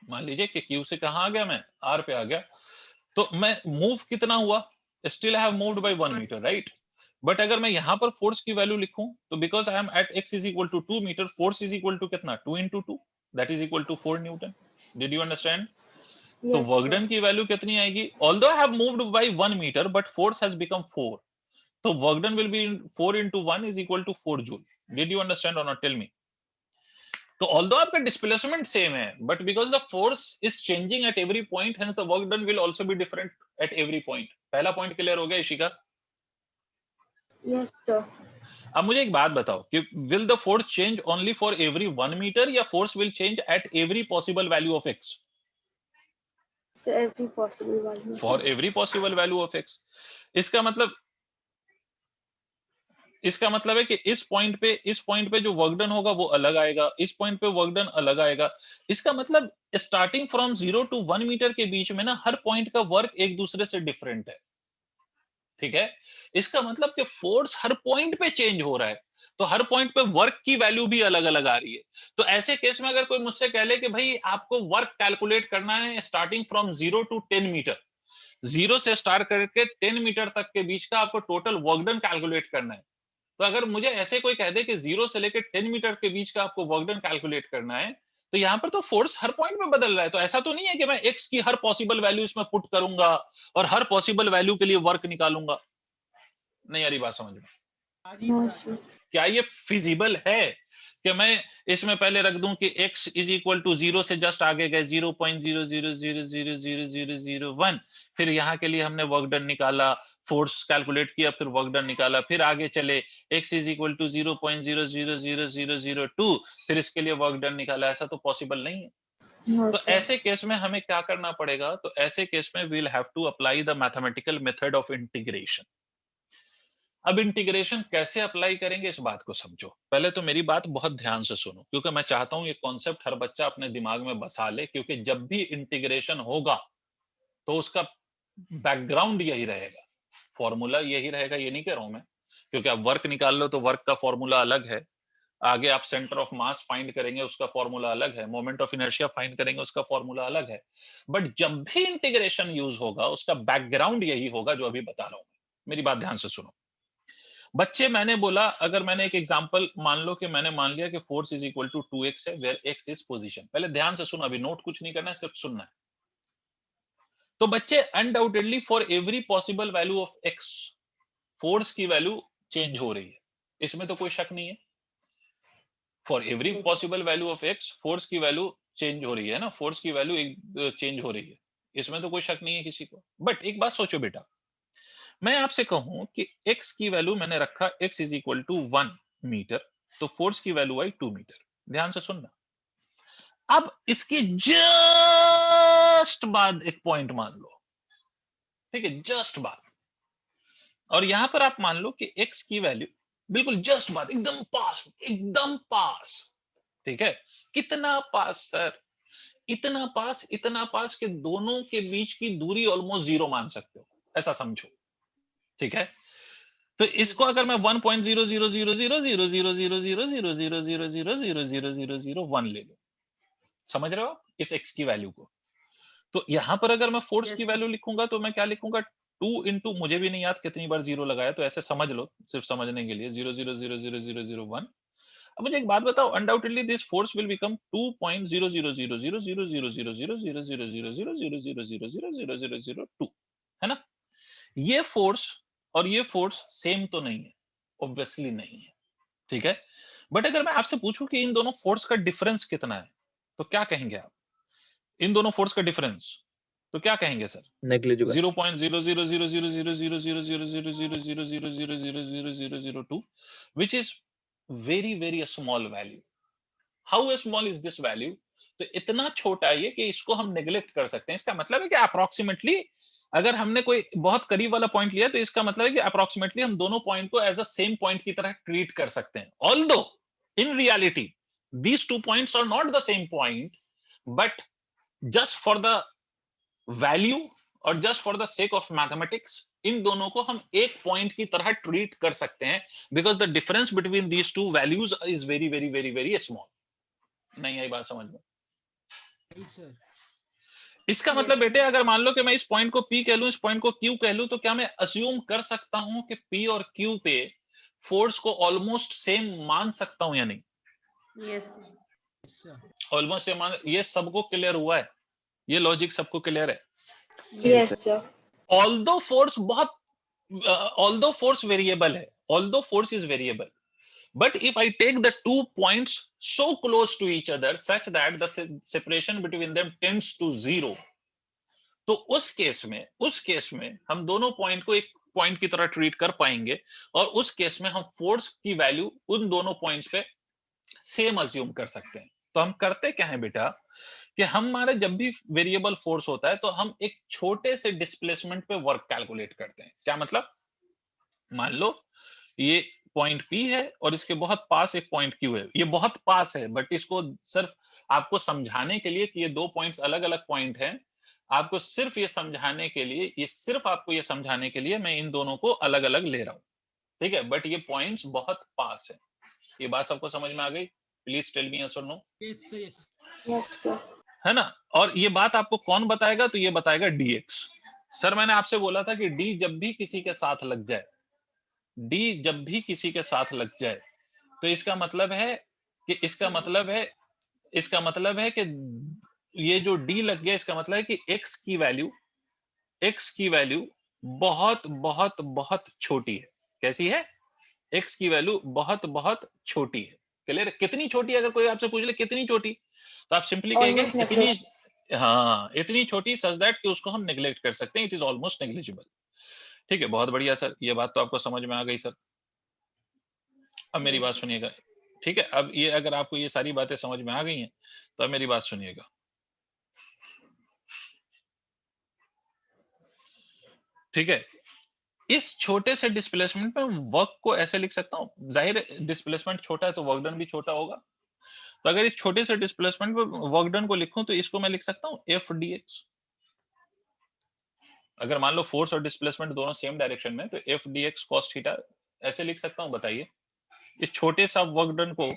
मान लीजिए कि Q से कहां आ गया मैं? R पे आ गया। तो मैं मूव कितना हुआ? Still I have moved by 1 metre, right? But अगर मैं यहां पर फोर्स की वैल्यू लिखूं तो because I am at x is equal to 2 metre, force is equal to कितना? 2 into 2, that is equal to 4 newton. Did you understand? तो Yes work sir. Done की वैल्यू कितनी आएगी? Although I have moved by 1 metre but force has become 4, तो work done will be 4 into 1 is equal to 4 joule. Did you understand और not? Tell me. तो ऑल्दो आपका displacement same है, but because the force is changing at every point, hence the work done will also be different at every point. पहला point clear हो गया Ishika? Yes sir. अब मुझे एक बात बताओ कि will the force change only for every 1 metre या force will change at every possible value of x? So every possible value of for x. Every possible value of x। इसका मतलब है कि इस पॉइंट पे जो वर्क डन होगा वो अलग आएगा, इस पॉइंट पे वर्क डन अलग आएगा। इसका मतलब स्टार्टिंग फ्रॉम 0 to 1 मीटर के बीच में ना हर पॉइंट का वर्क एक दूसरे से डिफरेंट है, ठीक है? इसका मतलब कि फोर्स हर पॉइंट पे चेंज हो रहा है, तो हर पॉइंट पे वर्क की वैल्यू भी अलग अलग आ रही है। तो ऐसे केस में अगर कोई मुझसे कह ले कि भाई आपको वर्क कैलकुलेट करना है स्टार्टिंग फ्रॉम 0 to 10 मीटर, 0 से स्टार्ट करके 10 मीटर तक के बीच का आपको टोटल वर्क डन कैलकुलेट करना है। तो अगर मुझे ऐसे कोई कह दे कि 0 से लेकर 10 मीटर के बीच का आपको वर्क डन कैलकुलेट करना है, तो यहाँ पर तो फोर्स हर पॉइंट में बदल रहा है। तो ऐसा तो नहीं है कि मैं x की हर पॉसिबल वैल्यू इसमें पुट करूंगा और हर पॉसिबल वैल्यू के लिए वर्क निकालूंगा। नहीं आ रही बात समझ में? आ रही No सर। sir. क्या ये फिजिबल है कि मैं इसमें पहले रख दूं कि x इज इक्वल टू 0 से जस्ट आगे गए 0.00000001, फिर यहाँ के लिए हमने वर्क डन निकाला, फोर्स कैलकुलेट किया, फिर वर्क डन निकाला, फिर आगे चले x इज इक्वल टू 0.000002, फिर इसके लिए वर्क डन निकाला। ऐसा तो पॉसिबल नहीं है। No तो sir. ऐसे केस में हमें क्या करना पड़ेगा? तो ऐसे केस में we will have to apply the mathematical method of integration. अब इंटीग्रेशन कैसे अप्लाई करेंगे इस बात को समझो। पहले तो मेरी बात बहुत ध्यान से सुनो, क्योंकि मैं चाहता हूं ये कॉन्सेप्ट हर बच्चा अपने दिमाग में बसा ले, क्योंकि जब भी इंटीग्रेशन होगा तो उसका बैकग्राउंड यही रहेगा, फॉर्मूला यही रहेगा। ये नहीं कह रहा हूं मैं, क्योंकि आप वर्क निकाल लो तो वर्क का फॉर्मूला अलग है, आगे आप सेंटर ऑफ मास फाइंड करेंगे उसका फॉर्मूला अलग है, मोमेंट ऑफ इनर्शिया फाइंड करेंगे उसका फॉर्मूला अलग है। बट जब भी इंटीग्रेशन यूज होगा उसका बैकग्राउंड यही होगा जो अभी बता रहा हूं। मेरी बात ध्यान से सुनो बच्चे। मैंने बोला, अगर मैंने एक एग्जांपल मान लो कि मैंने मान लिया कि force is equal to 2x है, वेयर x इज पोजीशन। पहले ध्यान से सुनो, अभी नोट कुछ नहीं करना है, सिर्फ सुनना है। तो बच्चे undoubtedly for every possible value of x force की वैल्यू चेंज हो रही है, इसमें तो कोई शक नहीं है। For every possible value of x force की वैल्यू चेंज हो रही है ना, फोर्स की वैल्यू चेंज हो रही है। इसमें तो कोई शक नहीं है किसी को। बट एक बात सोचो बेटा, मैं आपसे कहूं कि x की वैल्यू मैंने रखा x is equal to 1 metre, तो फोर्स की वैल्यू आई 2 मीटर। ध्यान से सुनना, अब इसके जस्ट बाद एक पॉइंट मान लो, ठीक है, जस्ट बाद, और यहां पर आप मान लो कि x की वैल्यू बिल्कुल जस्ट बाद, एकदम पास, एकदम पास, ठीक है। कितना पास सर? इतना पास कि दोनों के बीच की दूरी ऑलमोस्ट जीरो मान सकते हो, ऐसा समझो, ठीक है। तो इसको अगर मैं 1.000000000000000000001 ले लूं, समझ रहे हो आप इस x की वैल्यू को, तो यहां पर अगर मैं फोर्स Yes, की sir. वैल्यू लिखूंगा तो मैं क्या लिखूंगा, 2 इंटू, मुझे भी नहीं याद कितनी बार जीरो लगाया, तो ऐसे समझ लो सिर्फ समझने के लिए, 0.0000001। अब मुझे एक बात बताओ, undoubtedly this force will become 2.0000000000000000000000002, है ना। ये फोर्स और ये फोर्स सेम तो नहीं है, ऑब्वियसली नहीं है, ठीक है। बट अगर मैं आपसे पूछूं कि इन दोनों फोर्स का डिफरेंस कितना है, तो क्या कहेंगे आप? इन दोनों फोर्स का डिफरेंस, तो क्या कहेंगे sir? negligible. 0.00000000000000002, which is very very a small value. How small is this value? तो इतना छोटा है ये कि इसको हम नेग्लेक्ट कर सकते हैं। इसका मतलब है कि अप्रोक्सीमेटली अगर हमने कोई बहुत करीब वाला पॉइंट लिया तो इसका मतलब है कि अप्रोक्सीमेटली हम दोनों पॉइंट को एज अ सेम पॉइंट की तरह ट्रीट कर सकते हैं। Although in reality these two points are not the same point, but just for the value और just for the sake of mathematics इन दोनों को हम एक पॉइंट की तरह ट्रीट कर सकते हैं, because the difference between these two values is very very very very small. नहीं आई बात समझ में? Yes, sir. इसका Yes. मतलब बेटे अगर मान लो कि मैं इस पॉइंट को P कह लूं, इस पॉइंट को Q कह लूं, तो क्या मैं अज्यूम कर सकता हूं कि P और Q पे फोर्स को ऑलमोस्ट सेम मान सकता हूं या नहीं? Yes. Yes, sir. Almost same मान, ये सबको क्लियर हुआ है? ये लॉजिक सबको क्लियर है? Yes, sir. ऑल्दो फोर्स बहुत although force variable है, although force is variable, but if I take the 2 points so close to each other such that the separation between them tends to 0, तो उस case में हम दोनों point को एक point की तरह ट्रीट कर पाएंगे, और उस केस में हम फोर्स की वैल्यू उन दोनों पॉइंट्स पे सेम अज्यूम कर सकते हैं। तो हम करते क्या है बेटा कि हमारे जब भी वेरिएबल फोर्स होता है तो हम एक छोटे से डिस्प्लेसमेंट पे वर्क कैलकुलेट करते हैं। क्या मतलब? मान लो ये पॉइंट P है और इसके बहुत पास एक पॉइंट Q है, ये बहुत पास है, बट इसको सिर्फ आपको समझाने के लिए कि ये दो पॉइंट्स अलग अलग पॉइंट हैं, आपको सिर्फ ये समझाने के लिए, ये सिर्फ आपको ये समझाने के लिए मैं इन दोनों को अलग अलग ले रहा हूं, ठीक है, बट ये पॉइंट्स बहुत पास है। ये बात सबको समझ में आ गई? प्लीज टेल मी यस और no. Yes, sir. Yes. Yes, sir. है ना। और ये बात आपको कौन बताएगा? तो ये बताएगा dx। सर मैंने आपसे बोला था कि d जब भी किसी के साथ लग जाए, d जब भी किसी के साथ लग जाए, तो इसका मतलब है कि इसका मतलब है कि ये जो d लग गया, इसका मतलब है कि x की वैल्यू बहुत बहुत बहुत छोटी है। कैसी है? x की वैल्यू बहुत बहुत छोटी है। क्लियर? कितनी छोटी? अगर कोई आपसे पूछ ले कितनी छोटी, तो आप सिंपली कहेंगे Almost इतनी, negligible. हाँ इतनी छोटी सच दैट कि उसको हम नेग्लेक्ट कर सकते हैं, इट इज ऑलमोस्ट नेग्लिजिबल। ठीक है, बहुत बढ़िया सर, ये बात तो आपको समझ में आ गई सर। अब मेरी बात सुनिएगा, ठीक है, अब ये अगर आपको ये सारी बातें समझ में आ गई हैं तो अब मेरी बात सुनिएगा। ठीक है, इस छोटे से डिस्प्लेसमेंट में वर्क को ऐसे लिख सकता हूं, जाहिर है डिस्प्लेसमेंट छोटा है तो वर्क डन भी छोटा होगा, तो अगर इस छोटे से डिस्प्लेसमेंट में वर्क डन को लिखूं तो इसको मैं लिख सकता हूं एफ dx। अगर मान लो फोर्स और डिस्प्लेसमेंट दोनों सेम डायरेक्शन में, तो एफ dx cos थीटा ऐसे लिख सकता हूं। बताइए, इस छोटे सा वर्क डन को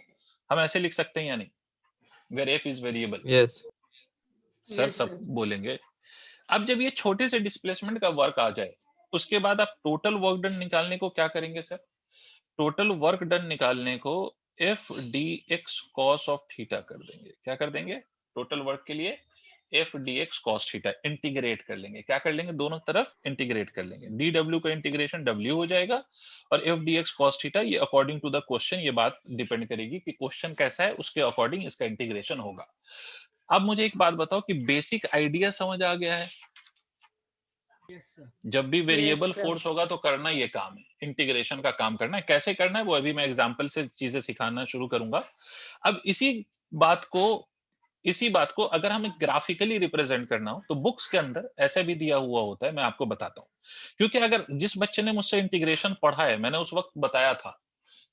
हम ऐसे लिख सकते हैं या नहीं, where f is variable? Yes. Sir Yes, सब sir. बोलेंगे। अब जब ये छोटे से डिस्प्लेसमेंट का वर्क आ जाए, उसके बाद आप टोटल वर्क डन निकालने को क्या करेंगे सर? टोटल वर्क डन निकालने को F D x cos of theta कर देंगे। क्या कर देंगे? टोटल वर्क के लिए F D x cos theta integrate कर लेंगे। क्या कर लेंगे? दोनों तरफ इंटीग्रेट कर लेंगे। डी डब्ल्यू का इंटीग्रेशन डब्ल्यू हो जाएगा और F D x cos theta, ये अकॉर्डिंग टू द क्वेश्चन, ये बात डिपेंड करेगी कि क्वेश्चन कैसा है, उसके अकॉर्डिंग इसका इंटीग्रेशन होगा। अब मुझे एक बात बताओ कि बेसिक आइडिया समझ आ गया है? Yes, sir. जब भी वेरिएबल sir. फोर्स होगा तो करना ये काम है, इंटीग्रेशन का काम करना है। कैसे करना है वो अभी मैं एग्जांपल से चीजें सिखाना शुरू करूंगा। अब इसी बात को अगर हमें ग्राफिकली रिप्रेजेंट करना हो तो बुक्स के अंदर ऐसे भी दिया हुआ होता है, मैं आपको बताता हूँ। क्योंकि अगर जिस बच्चे ने मुझसे इंटीग्रेशन पढ़ा है, मैंने उस वक्त बताया था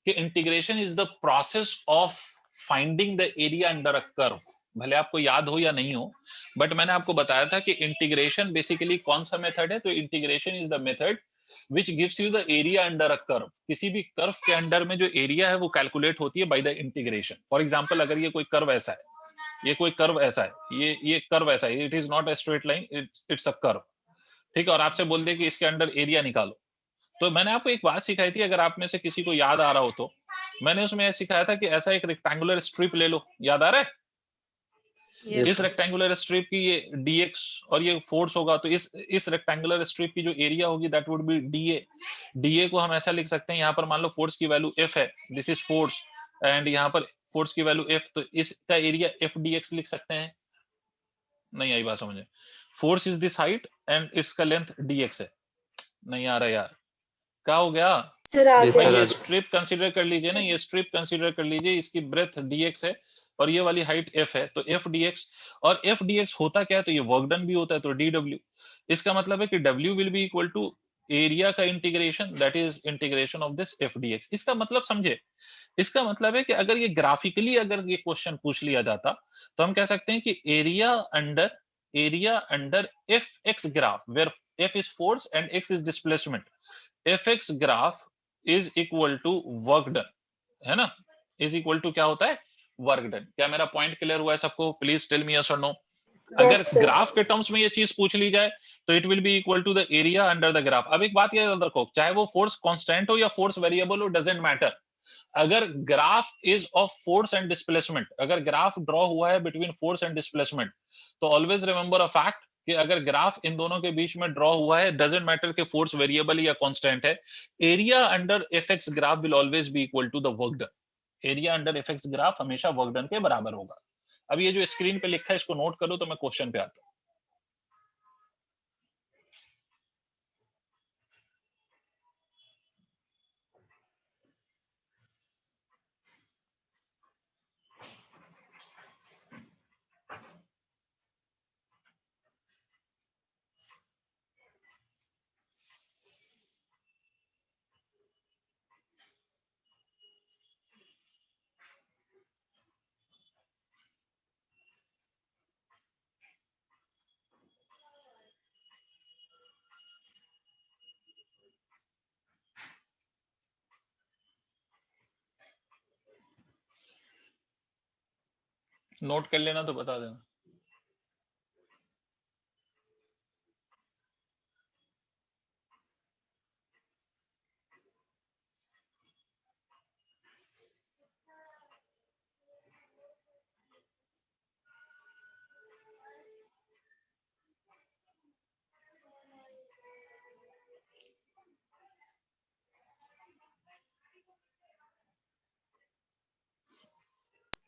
कि integration is the process of finding the area under a curve. भले आपको याद हो या नहीं हो, बट मैंने आपको बताया था कि इंटीग्रेशन बेसिकली कौन सा मेथड है। तो integration is the method which gives you the area under a curve। किसी भी कर्व के अंडर में जो एरिया है वो कैलकुलेट होती है by the integration. For example अगर ये कोई कर्व ऐसा है, ये कोई कर्व ऐसा है, ये कर्व ऐसा है, it is not a straight line, it's a curve, ठीक है। और आपसे बोल दे कि इसके अंडर एरिया निकालो, तो मैंने आपको एक बात सिखाई थी, अगर आप में से किसी को याद आ रहा हो तो मैंने उसमें सिखाया था कि ऐसा एक रेक्टेंगुलर स्ट्रिप ले लो, याद आ रहा है? Yes, इस sir. रेक्टेंगुलर स्ट्रिप की ये dx और ये फोर्स होगा, तो इस रेक्टेंगुलर स्ट्रिप की जो एरिया होगी that would be dA। dA को हम ऐसा लिख सकते हैं, यहाँ पर मान लो फोर्स की वैल्यू F है, दिस इज फोर्स, एंड यहाँ पर फोर्स की वैल्यू F, तो इसका एरिया F dx लिख सकते हैं। नहीं आई बात समझे? Force is this height and इसका लेंथ dx है। नहीं आ रहा यार, क्या हो गया? Sir, आ Yes, भाई sir. गया। ये स्ट्रिप कंसीडर कर लीजिए ना, ये स्ट्रिप कंसीडर कर लीजिए, इसकी ब्रेथ dx है और ये वाली हाइट f है, तो f dx। और f dx होता क्या है? तो ये वर्क डन भी होता है, तो dw। इसका मतलब है कि w will be equal to area का integration, that is integration of this f dx। इसका मतलब समझे? इसका मतलब है कि अगर ये ग्राफिकली अगर ये क्वेश्चन पूछ लिया जाता तो हम कह सकते हैं कि area under f x graph, where f is force and x is displacement, fx graph is equal to work done, है ना? इज इक्वल टू क्या होता है? Work done. क्या मेरा पॉइंट क्लियर हुआ है सबको? प्लीज टेल मी यस और नो। अगर Yes, sir. ग्राफ के टर्म्स में ये चीज पूछ ली जाए तो it will be equal to the area under the graph. अब एक बात याद रखो, चाहे वो फोर्स कांस्टेंट हो या फोर्स वेरिएबल हो, डजंट मैटर। अगर graph is of force and displacement, अगर ग्राफ ड्रॉ हुआ है बिटवीन फोर्स एंड डिस्प्लेसमेंट, तो ऑलवेज रिमेंबर अ फैक्ट कि अगर ग्राफ इन दोनों के बीच में ड्रॉ हुआ है, डजंट मैटर कि फोर्स वेरिएबल या कांस्टेंट है, area under fx graph will always be equal to the work done. Area under fx graph हमेशा वर्क डन के बराबर होगा। अब ये जो स्क्रीन पे लिखा है इसको नोट करो, तो मैं क्वेश्चन पे आता हूं। नोट कर लेना तो बता देना।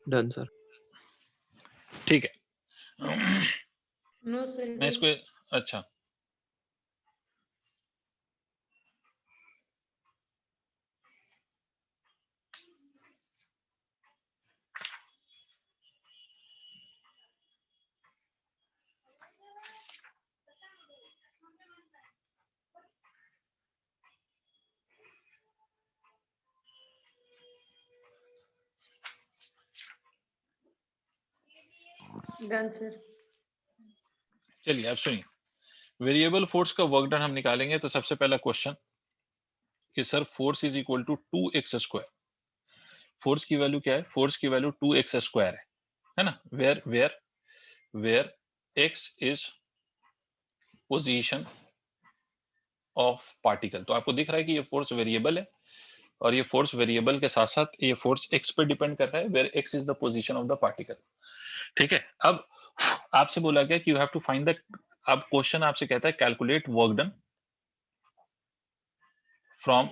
Done, sir. ठीक है। No, sir. मैं इसको, अच्छा Done, sir. चलिए अब सुनिए, वेरिएबल फोर्स का वर्क डन हम निकालेंगे। तो सबसे पहला क्वेश्चन कि sir force is equal to 2x square. Force की वैल्यू क्या है? फोर्स की वैल्यू 2x स्क्वायर है ना? Where where where x is position of particle. तो आपको दिख रहा है कि ये फोर्स वेरिएबल है और ये फोर्स वेरिएबल के साथ साथ ये फोर्स x पे डिपेंड कर रहा है, where x is the position of the particle. ठीक है। अब आपसे बोला गया कि you have to find the, अब क्वेश्चन आपसे कहता है calculate work done from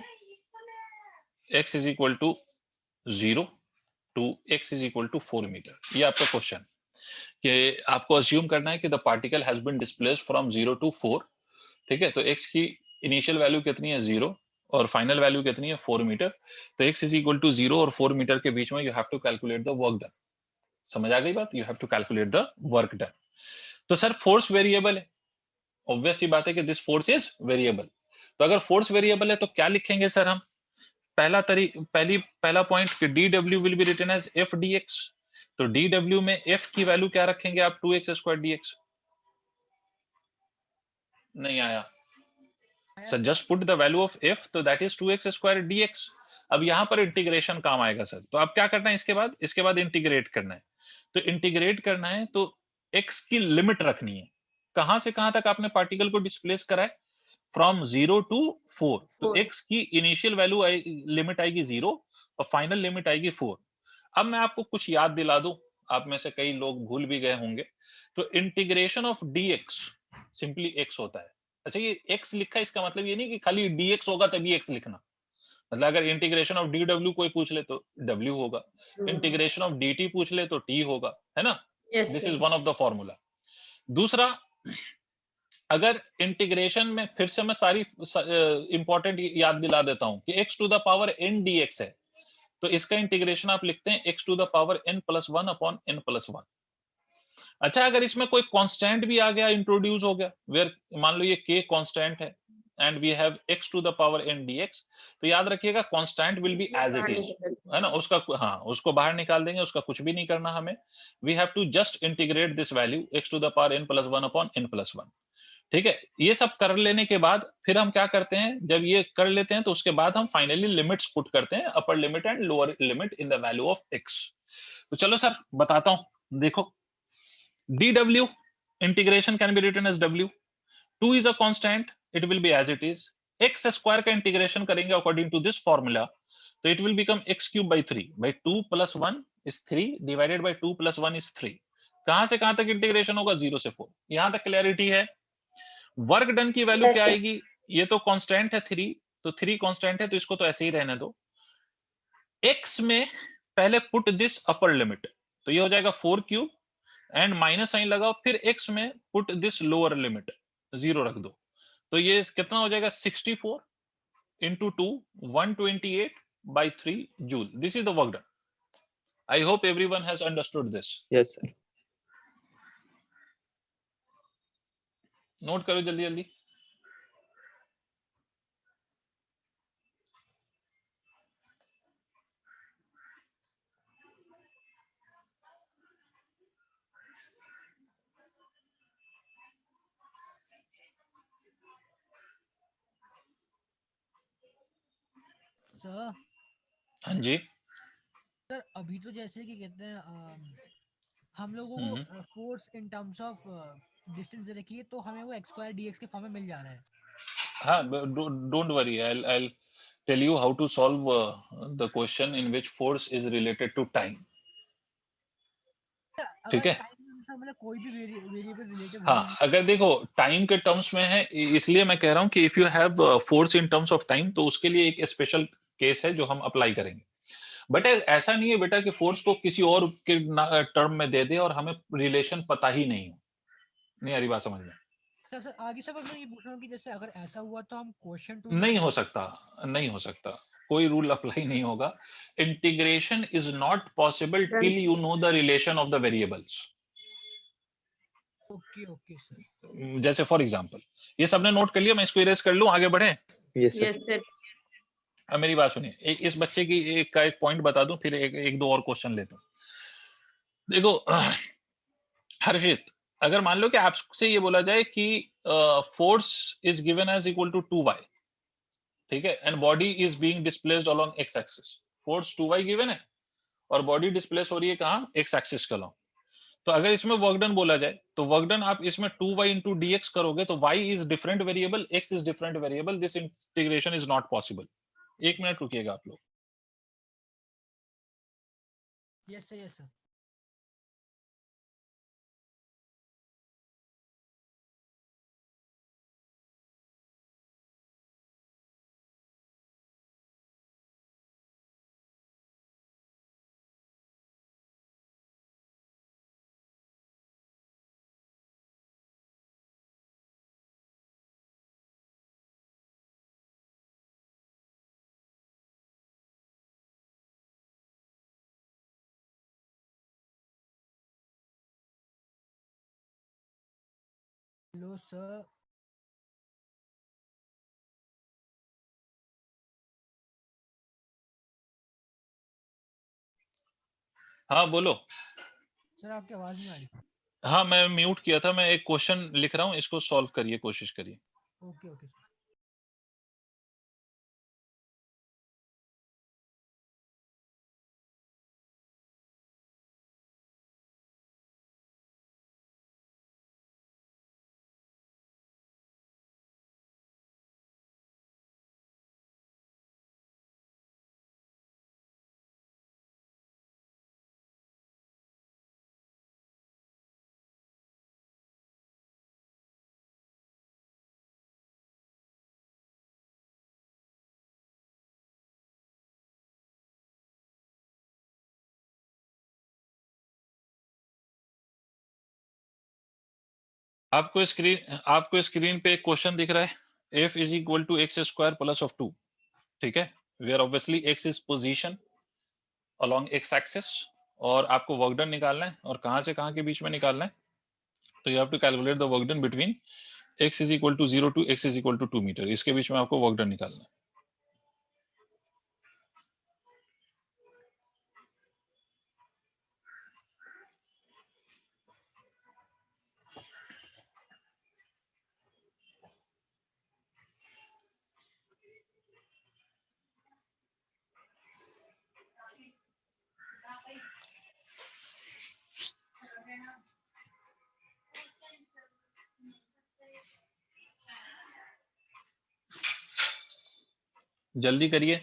x is equal to 0 to x is equal to 4 metre. ये आपका क्वेश्चन कि आपको अज्यूम करना है कि the particle has been displaced from 0 to 4 ठीक है, तो x की इनिशियल वैल्यू कितनी है 0 और फाइनल वैल्यू कितनी है 4 मीटर, तो x इज इक्वल टू 0 और 4 मीटर के बीच में you have to calculate the work done. समझ आ गई बात? You have to calculate the work done. तो सर फोर्स वेरिएबल है, ऑब्वियस सी बात है कि दिस फोर्स इज वेरिएबल। तो अगर फोर्स वेरिएबल है तो क्या लिखेंगे सर हम? पहला पॉइंट कि dw will be written as f dx। तो dw में f की वैल्यू क्या रखेंगे आप? 2x square dx। नहीं आया sir, just put the value of f, तो that is 2x square dx। अब यहां पर इंटीग्रेशन काम आएगा सर, तो अब क्या करना है इसके बाद इंटीग्रेट करना है। तो इंटीग्रेट करना है तो x की लिमिट रखनी है। कहां से कहां तक आपने पार्टिकल को डिस्प्लेस करा है? From 0 to 4। तो 4. x की इनिशियल वैल्यू लिमिट आएगी 0 और फाइनल लिमिट आएगी 4। अब मैं आपको कुछ याद दिला दूं, आप में से कई लोग भूल भी गए होंगे। तो integration of dx simply x होता है। अच्छा, ये x लिखा है इसका मतलब ये नहीं कि खाली dx होगा तभी x लिखना। मतलब अगर इंटीग्रेशन ऑफ dw कोई पूछ ले तो w होगा, इंटीग्रेशन ऑफ dt पूछ ले तो t होगा, है ना? Yes, this sir. Is one of the formula. दूसरा, अगर इंटीग्रेशन में फिर से मैं सारी इंपॉर्टेंट याद दिला देता हूं कि x to the power n dx है, तो इसका इंटीग्रेशन आप लिखते हैं x to the power n plus 1 upon n plus 1। अच्छा, अगर इसमें कोई कांस्टेंट भी आ गया, इंट्रोड्यूस हो गया, वेयर मान लो ये k कांस्टेंट है and we have x to the power n dx, तो याद रखिएगा constant will be as it is, है ना? उसका हाँ, उसको बाहर निकाल देंगे, उसका कुछ भी नहीं करना हमें। We have to just integrate this value x to the power n plus 1 upon n plus 1। ठीक है, ये सब कर लेने के बाद फिर हम क्या करते हैं? जब ये कर लेते हैं तो उसके बाद हम फाइनली लिमिट्स पुट करते हैं, upper limit and lower limit in the value of x। तो चलो सर बताता हूं, देखो dw integration can be written as w, 2 is a constant, it will be as it is, x square का integration करेंगे according to this formula, तो it will become x cube by 3 by 2 plus 1 is 3 divided by 2 plus 1 is 3। कहां से कहां तक integration होगा? 0 से 4। यहां तक क्लैरिटी है? वर्क डन की वैल्यू Yes, क्या sir. आएगी? ये तो कांस्टेंट है 3, तो 3 कांस्टेंट है तो इसको तो ऐसे ही रहने दो। x में पहले पुट दिस अपर लिमिट, तो ये हो जाएगा 4 क्यूब एंड माइनस साइन लगाओ, फिर x में पुट दिस लोअर लिमिट 0 रख दो, तो ये कितना हो जाएगा? 64 into 2 128 by 3 joule. This is the work done. I hope everyone has understood this. Yes, sir. Note करो जल्दी जल्दी। सर हाँ जी। सर अभी तो जैसे कि कहते हैं हम लोगों हम्म, को force in terms of distance रखिए तो हमें वो एक्स स्क्वायर डी एक्स के फॉर्म में मिल जा रहा है। हाँ, don't worry, I'll tell you how to solve the question in which force is related to time. अगर ठीक है, टाइम मतलब कोई भी वेरिएबल रिलेटिव हो हाँ, अगर देखो टाइम के टर्म्स में है, इसलिए मैं कह रहा हूँ कि if you have force in terms of time तो उसके लिए एक स्पेशल केस है जो हम अप्लाई करेंगे। बट ऐसा नहीं है बेटा कि फोर्स को किसी और के टर्म में दे दे और हमें रिलेशन पता ही नहीं हो। नहीं आ रही बात समझ में? सर सर आगे सर मैं ये पूछ रहा हूँ कि जैसे अगर ऐसा हुआ तो हम क्वेश्चन टू नहीं हो सकता, नहीं हो सकता, कोई रूल अप्लाई नहीं होगा। Integration is not possible Done. Till you know the relation of the variables. Okay okay sir जैसे फॉर एग्जांपल, ये सबने नोट कर लिया, मैं इसको इरेज कर लूं, आगे बढ़े? Yes, sir. Yes, sir. अब मेरी बात सुनिए, इस बच्चे की एक पॉइंट बता दूं, फिर एक दो और क्वेश्चन लेता हूं। देखो हर्षित, अगर मान लो कि आपसे ये बोला जाए कि force is given as equal to 2y, ठीक है, and body is being displaced along x axis. Force 2y given है और बॉडी डिस्प्लेस हो रही है कहां? x एक्सिस के अलोंग। तो अगर इसमें वर्क डन बोला जाए तो वर्क डन आप इसमें 2y into dx करोगे तो y is different variable, x is different variable, this integration is not possible. एक मिनट रुकिएगा आप लोग। यस सर हेलो सर, हाँ बोलो। सर आपकी आवाज नहीं आ रही। हाँ मैं म्यूट किया था, मैं एक क्वेश्चन लिख रहा हूँ, इसको सॉल्व करिए, कोशिश करिए। Okay okay sir. आपको स्क्रीन पे एक क्वेश्चन दिख रहा है, f is equal to x square plus of 2, ठीक है, where obviously x is position along x axis, और आपको वर्क डन निकालना है, और कहां से कहां के बीच में निकालना है, तो you have to calculate the work done between x is equal to 0 to x is equal to 2 metre, इसके बीच में आपको वर्क डन निकालना है। जल्दी करिए।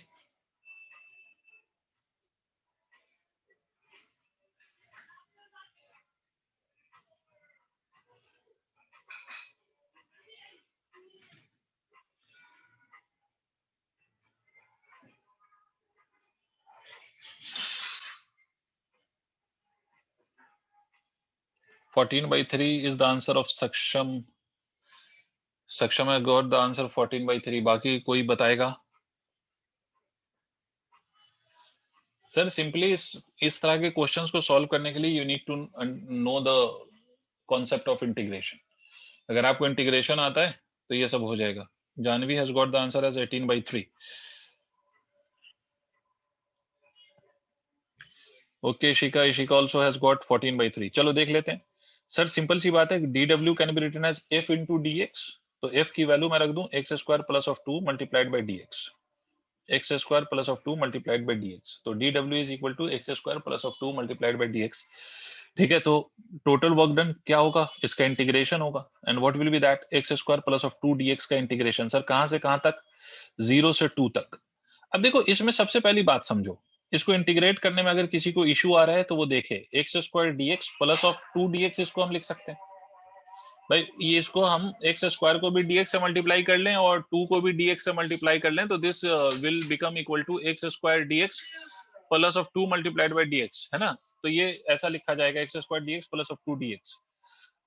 Fourteen by 3 is the answer of Saksham. Saksham has got the answer 14 by 3. बाकी कोई बताएगा? सर सिंपली इस तरह के क्वेश्चंस को सॉल्व करने के लिए you need to know the concept of integration. अगर आपको इंटीग्रेशन आता है तो ये सब हो जाएगा। Janvi has got the answer as 18 by 3. Okay, Ishika also has got 14 by 3. चलो देख लेते हैं। सर सिंपल सी बात है, dw can be written as f into dx, तो f की वैल्यू मैं रख दूं x square plus of 2 multiplied by dx, x square plus of 2 multiplied by dx, तो dw is equal to x square plus of 2 multiplied by dx। ठीक है, तो टोटल वर्क डन क्या होगा, इसका इंटीग्रेशन होगा, and what will B that x square plus of 2 dx का integration. Sir कहां से कहां तक, 0 से 2 तक। अब देखो इसमें सबसे पहली बात समझो, इसको इंटीग्रेट करने में अगर किसी को इशू आ रहा है तो वो देखे, x square dx plus of 2 dx, इसको हम लिख सकते हैं भाई, ये इसको हम एक्स स्क्वायर को भी dx से मल्टीप्लाई कर लें और 2 को भी dx से मल्टीप्लाई कर लें, तो this will become equal to x square dx plus of 2 multiplied by dx, है ना। तो ये ऐसा लिखा जाएगा, x square dx plus of 2 dx।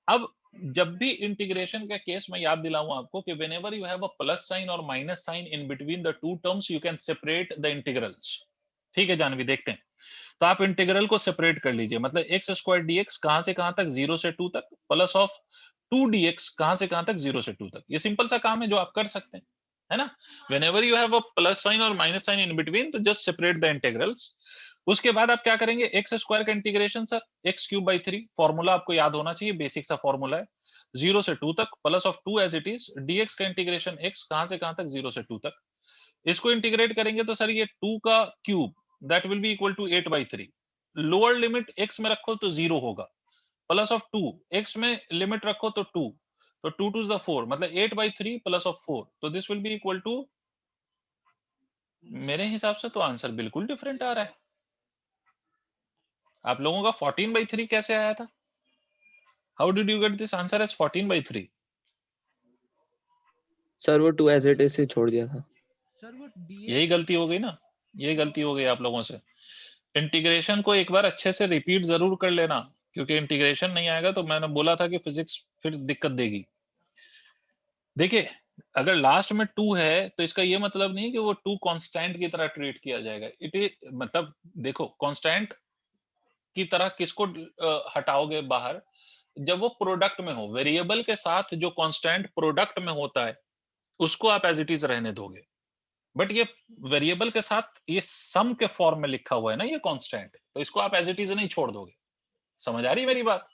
अब जब भी इंटीग्रेशन का केस मैं याद दिलाऊं आपको कि whenever you have a plus sign or minus sign in between the two terms you can separate the integrals। ठीक है जानवी, देखते हैं। तो आप इंटीग्रल को सेपरेट कर लीजिए, मतलब एक्स स्क्वायर dx कहां से कहां तक, 0 से 2 तक, प्लस ऑफ 2 dx कहां से कहां तक, 0 से 2 तक। ये सिंपल सा काम है जो आप कर सकते हैं, है ना। whenever you have a plus sign or minus sign in between तो just separate the integrals। उसके बाद आप क्या करेंगे, एक्स स्क्वायर का integration, sir x cube by 3, formula आपको याद होना चाहिए, बेसिक सा फॉर्मूला है, 0 से 2 तक plus of 2 as it is, dx का इंटीग्रेशन x कहां से कहां तक, 0 से 2 तक। इसको इंटीग्रेट करेंगे तो सर ये 2 का cube that will be equal to 8 by 3, lower limit x में रखो तो 0 होगा, प्लस ऑफ 2 x में लिमिट रखो तो 2, तो 2 टू द 4, मतलब 8 by 3 प्लस ऑफ 4, तो this will be equal to, मेरे हिसाब से तो आंसर बिल्कुल डिफरेंट आ रहा है। आप लोगों का 14 by 3 कैसे आया था? How did you get this answer as 14 by 3? Sir वो 2 एज इट इज से छोड़ दिया था। सर वो यही गलती हो गई ना, यही गलती हो गई आप लोगों से। इंटीग्रेशन को एक बार अच्छे से रिपीट जरूर कर लेना, क्योंकि इंटीग्रेशन नहीं आएगा तो मैंने बोला था कि फिजिक्स फिर दिक्कत देगी। देखिए अगर लास्ट में 2 है तो इसका ये मतलब नहीं कि वो 2 कांस्टेंट की तरह ट्रीट किया जाएगा। इट इज मतलब देखो कांस्टेंट की तरह किसको हटाओगे बाहर, जब वो प्रोडक्ट में हो, वेरिएबल के साथ जो कांस्टेंट प्रोडक्ट में होता है उसको आप एज इट इज रहने दोगे, बट ये वेरिएबल के साथ ये सम के फॉर्म में लिखा हुआ है ना ये कांस्टेंट, तो इसको आप एज इट इज नहीं छोड़ दोगे। समझ आ रही है मेरी बात?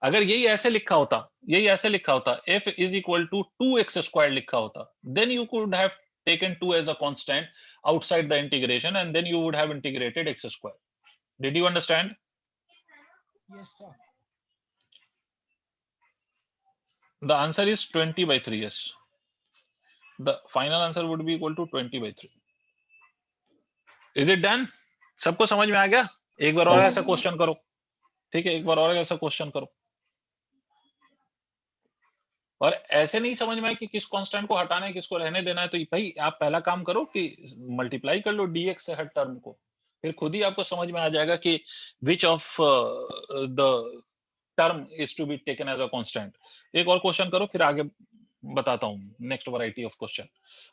अगर यही ऐसे लिखा होता, यही ऐसे लिखा होता, f is equal to 2x squared लिखा होता, then you could have taken 2 as a constant outside the integration and then you would have integrated x squared. Did you understand? Yes, sir. The answer is 20 by 3, yes. The final answer would be equal to 20 by 3. Is it done? सबको समझ में आ गया? एक बार और Sir. ऐसा question करो, ठीक है, एक बार और ऐसा क्वेश्चन करो। और ऐसे नहीं समझ में आए कि किस कांस्टेंट को हटाना है, किसको रहने देना है, तो भाई आप पहला काम करो कि मल्टीप्लाई कर लो dx से हर टर्म को, फिर खुद ही आपको समझ में आ जाएगा कि which of the term is to be taken as a constant। एक और क्वेश्चन करो, फिर आगे बताता हूँ next variety of question,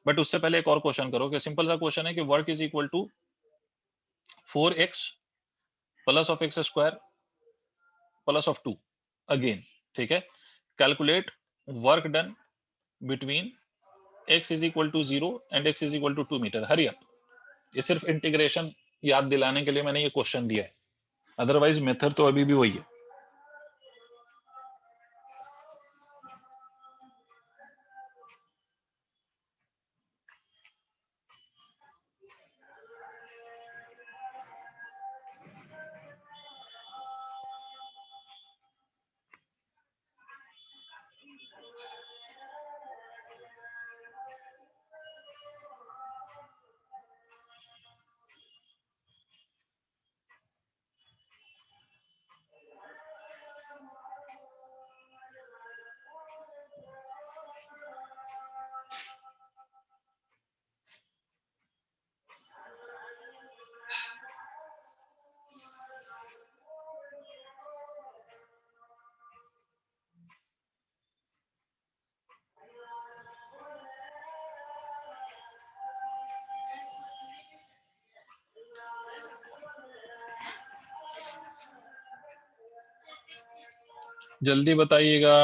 but उससे पहले एक और क्वेश्चन करो कि सिंपल सा क्वेश्चन है कि work is equal to 4x plus of x square plus of 2 again, ठीक है। Calculate work done between x is equal to 0 and x is equal to 2 metre. Hurry up, ये सिर्फ integration याद दिलाने के लिए मैंने ये क्वेश्चन दिया है, अदरवाइज मेथड तो अभी भी वही है। जल्दी बताइएगा।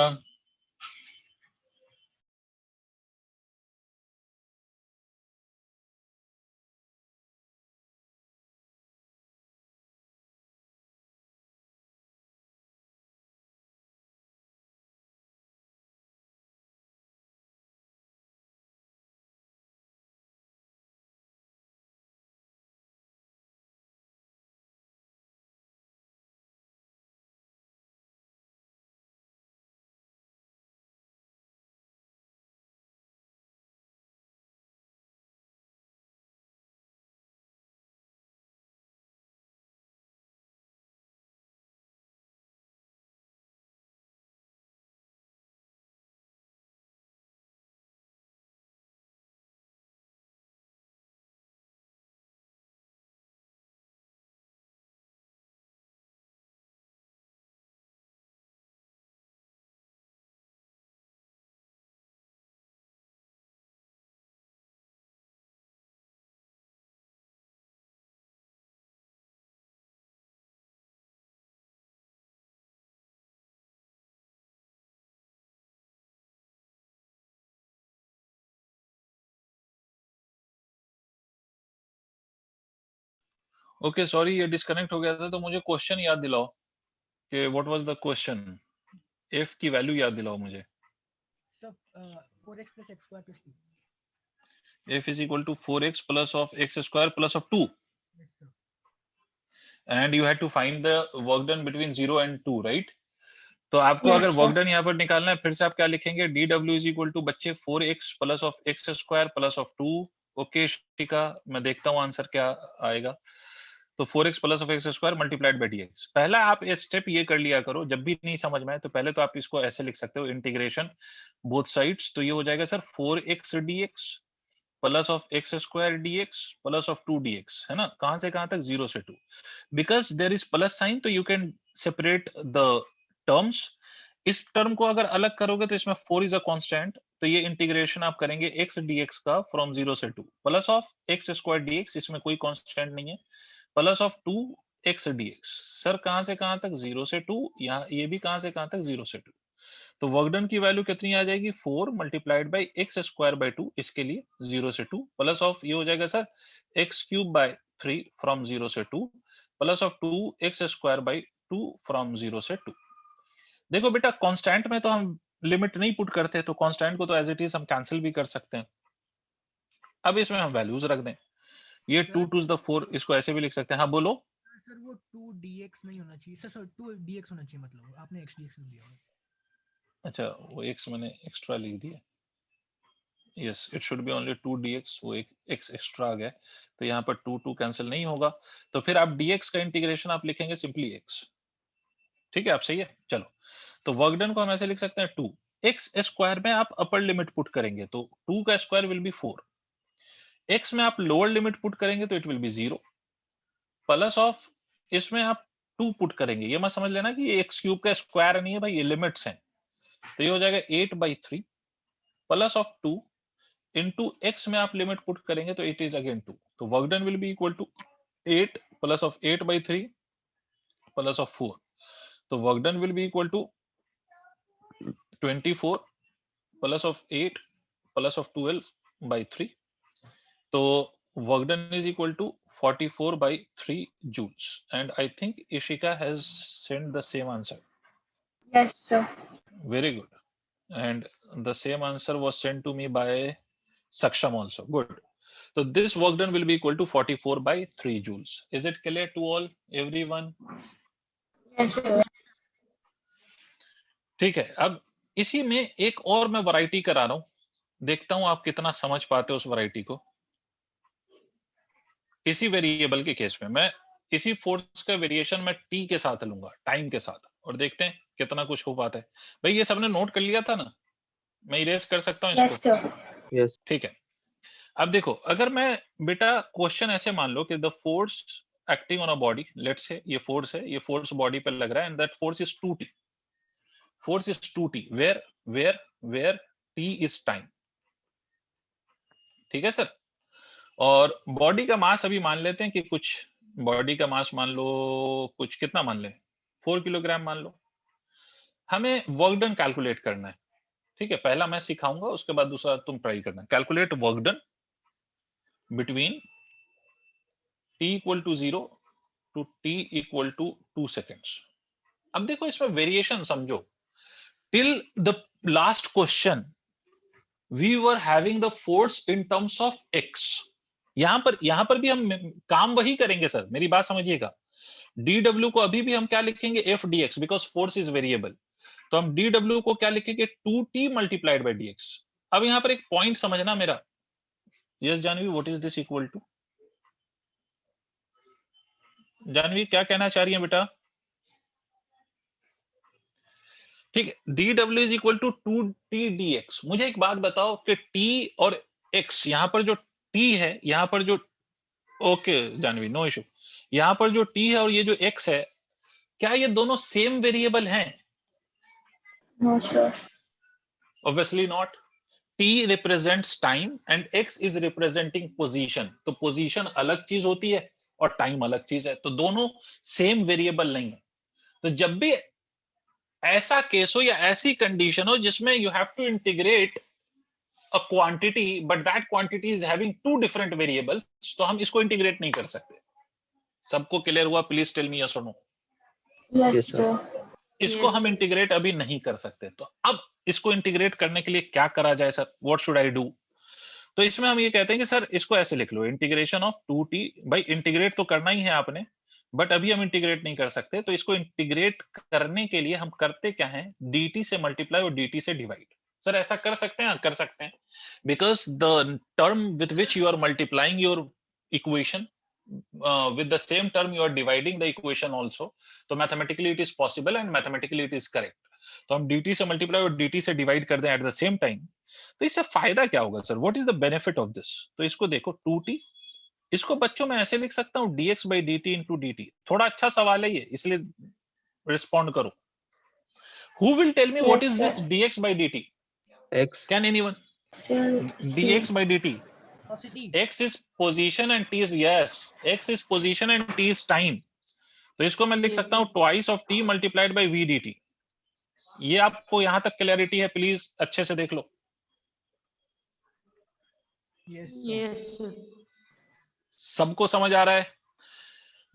ओके सॉरी, ये डिस्कनेक्ट हो गया था, तो मुझे क्वेश्चन याद दिलाओ कि what was the question. f की वैल्यू याद दिलाओ मुझे। Sir 4x plus x square plus 2। f is equal to 4x plus of x square plus of 2 Yes, sir. and you had to find the work done between 0 and 2, right? तो आपको Yes, अगर sir. Work done यहाँ पर निकालना है, फिर से आप क्या लिखेंगे, dw is equal to बच्चे 4x plus of x square plus of 2। Okay शिका, मैं देखता हूँ आंसर क्या आएगा। तो 4x plus of x square multiplied by dx। पहला आप ये स्टेप ये कर लिया करो, जब भी नहीं समझ में आए तो पहले तो आप इसको ऐसे लिख सकते हो, इंटीग्रेशन बोथ साइड्स, तो ये हो जाएगा sir 4x dx plus of x square dx plus of 2 dx, है ना। कहां से कहां तक, 0 से 2, because there is plus sign, तो you can separate the terms. इस टर्म को अगर अलग करोगे तो इसमें 4 इज अ कांस्टेंट, तो ये इंटीग्रेशन आप करेंगे x dx का फ्रॉम 0 से 2 plus of x square dx, इसमें कोई कांस्टेंट नहीं है, plus of 2 x dx। Sir कहां से कहां तक? 0 से 2, यहाँ ये भी कहां से कहां तक? 0 से 2। तो वर्क डन की वैल्यू कितनी आ जाएगी? 4 multiplied by x square by 2, इसके लिए 0 से 2 प्लस ऑफ ये हो जाएगा sir x cube by 3 from 0 से 2 plus of 2 x square by 2 from 0 से 2। देखो बेटा कांस्टेंट में तो हम लिमिट नहीं पुट करते, तो कांस्टेंट को तो एज इट इज हम कैंसिल भी कर सकते हैं। अब इसमें हम वैल्यूज रख दें, ये 2 टू द 4, इसको ऐसे भी लिख सकते हैं। हाँ बोलो। सर वो 2 dx नहीं होना चाहिए सर, 2 dx होना चाहिए, मतलब आपने x dx लिख दिया। अच्छा वो x मैंने एक्स्ट्रा लिख दिया। Yes it should be only 2 dx, वो एक x एक्स्ट्रा आ गया, तो यहाँ पर 2 कैंसिल नहीं होगा, तो फिर आप dx का इंटीग्रेशन आप लिखेंगे सिंपली x। ठीक है, आप सही है। चलो तो वर्क डन को हम ऐसे लिख सकते हैं 2 x स्क्वायर में आप अपर लिमिट पुट करेंगे तो 2 का स्क्वायर विल बी 4, x में आप लोअर लिमिट पुट करेंगे तो it will B 0 plus of इसमें आप 2 पुट करेंगे। ये मत समझ लेना कि ये x क्यूब का स्क्वायर नहीं है भाई, ये लिमिट्स हैं, तो ये हो जाएगा 8/3 प्लस ऑफ 2 इनटू x में आप लिमिट पुट करेंगे तो इट इज अगेन 2, तो work done will be equal to 8 plus of 8/3 plus of 4, तो work done will be equal to 24 plus of 8 plus of 12/3, तो work done is equal to 44/3 joules, and I think Ishika has sent the same answer. Yes, sir. Very good. And the same answer was sent to me by Saksham also. Good. So this work done will be equal to 44/3 joules. Is it clear to all, everyone? Yes, sir. ठीक है, अब इसी में एक और मैं variety करा रहा हूं, देखता हूं आप कितना समझ पाते हो उस वैरायटी को। इसी वेरिएबल के केस में मैं इसी फोर्स का वेरिएशन मैं टी के साथ लूंगा, टाइम के साथ, और देखते हैं कितना कुछ हो पाता है। भाई ये सबने नोट कर लिया था ना? मैं इरेज कर सकता हूँ Yes, इसको? sir. Yes. ठीक है, अब देखो अगर मैं बेटा क्वेश्चन ऐसे मान लो कि the force acting on a body, let's say ये फोर्स है, ये फोर्स बॉडी पे लग रहा है, and that force is 2t, force is 2t where t is time. ठीक है सर, और बॉडी का मास अभी मान लेते हैं कि कुछ बॉडी का मास मान लो कुछ कितना मान ले, 4 किलोग्राम मान लो। हमें वर्क डन कैलकुलेट करना है। ठीक है, पहला मैं सिखाऊंगा, उसके बाद दूसरा तुम ट्राई करना। Calculate work done between t equal to 0 to t equal to 2 seconds. अब देखो इसमें वेरिएशन समझो, till the last question we were having the force in terms of x। यहां पर भी हम काम वही करेंगे सर, मेरी बात समझिएगा। dw को अभी भी हम क्या लिखेंगे? f dx, because force is variable, तो हम dw को क्या लिखेंगे? 2t multiplied by dx। अब यहां पर एक पॉइंट समझना मेरा। Yes Janvi, what is this equal to? Janvi क्या कहना चाह रही है बेटा? ठीक है, dw is equal to 2t dx। मुझे एक बात बताओ कि t और x, यहां पर जो t है, यहां पर जो, ओके जानवी नो इशू, यहां पर जो t है और ये जो x है, क्या ये दोनों सेम वेरिएबल हैं? No, sir. Obviously not. t represents time and x is representing position, तो position अलग चीज होती है और टाइम अलग चीज है, तो दोनों सेम वेरिएबल नहीं है। तो जब भी ऐसा केस हो या ऐसी कंडीशन हो जिसमें you have to integrate a quantity but that quantity is having 2 different variables, तो हम इसको इंटीग्रेट नहीं कर सकते। सबको क्लियर हुआ? प्लीज टेल मी यस और no. Yes, Yes, sir. sir. इसको हम इंटीग्रेट अभी नहीं कर सकते, तो अब इसको इंटीग्रेट करने के लिए क्या करा जाए sir? What should I do? तो इसमें हम ये कहते हैं कि सर इसको ऐसे लिख लो, इंटीग्रेशन ऑफ 2t। भाई इंटीग्रेट तो करना ही है आपने, बट अभी हम इंटीग्रेट नहीं कर सकते, तो इसको इंटीग्रेट करने के लिए हम करते क्या है? dt से मल्टीप्लाई और dt से डिवाइड। सर ऐसा कर सकते हैं? कर सकते हैं, because the term with which you are multiplying your equation with the same term you are dividing the equation also, तो mathematically it is possible and mathematically it is correct। तो हम dt से मल्टीप्लाई और dt से divide कर दें at the same time, तो इससे फायदा क्या होगा sir? What is the benefit of this? तो इसको देखो 2t, इसको बच्चों मैं ऐसे लिख सकता हूं dx by dt into dt। थोड़ा अच्छा सवाल है ये, इसलिए रिस्पॉन्ड करो। who will tell me what Yes, is sir. this dx by dt? X. Can anyone? Sir. dx by dt, velocity x is position and t is, yes, x is position and t is time, तो इसको मैं लिख सकता हूं twice of t multiplied by v d t. ये आपको यहां तक क्लैरिटी है? प्लीज अच्छे से देख लो। Yes sir. सबको समझ आ रहा है?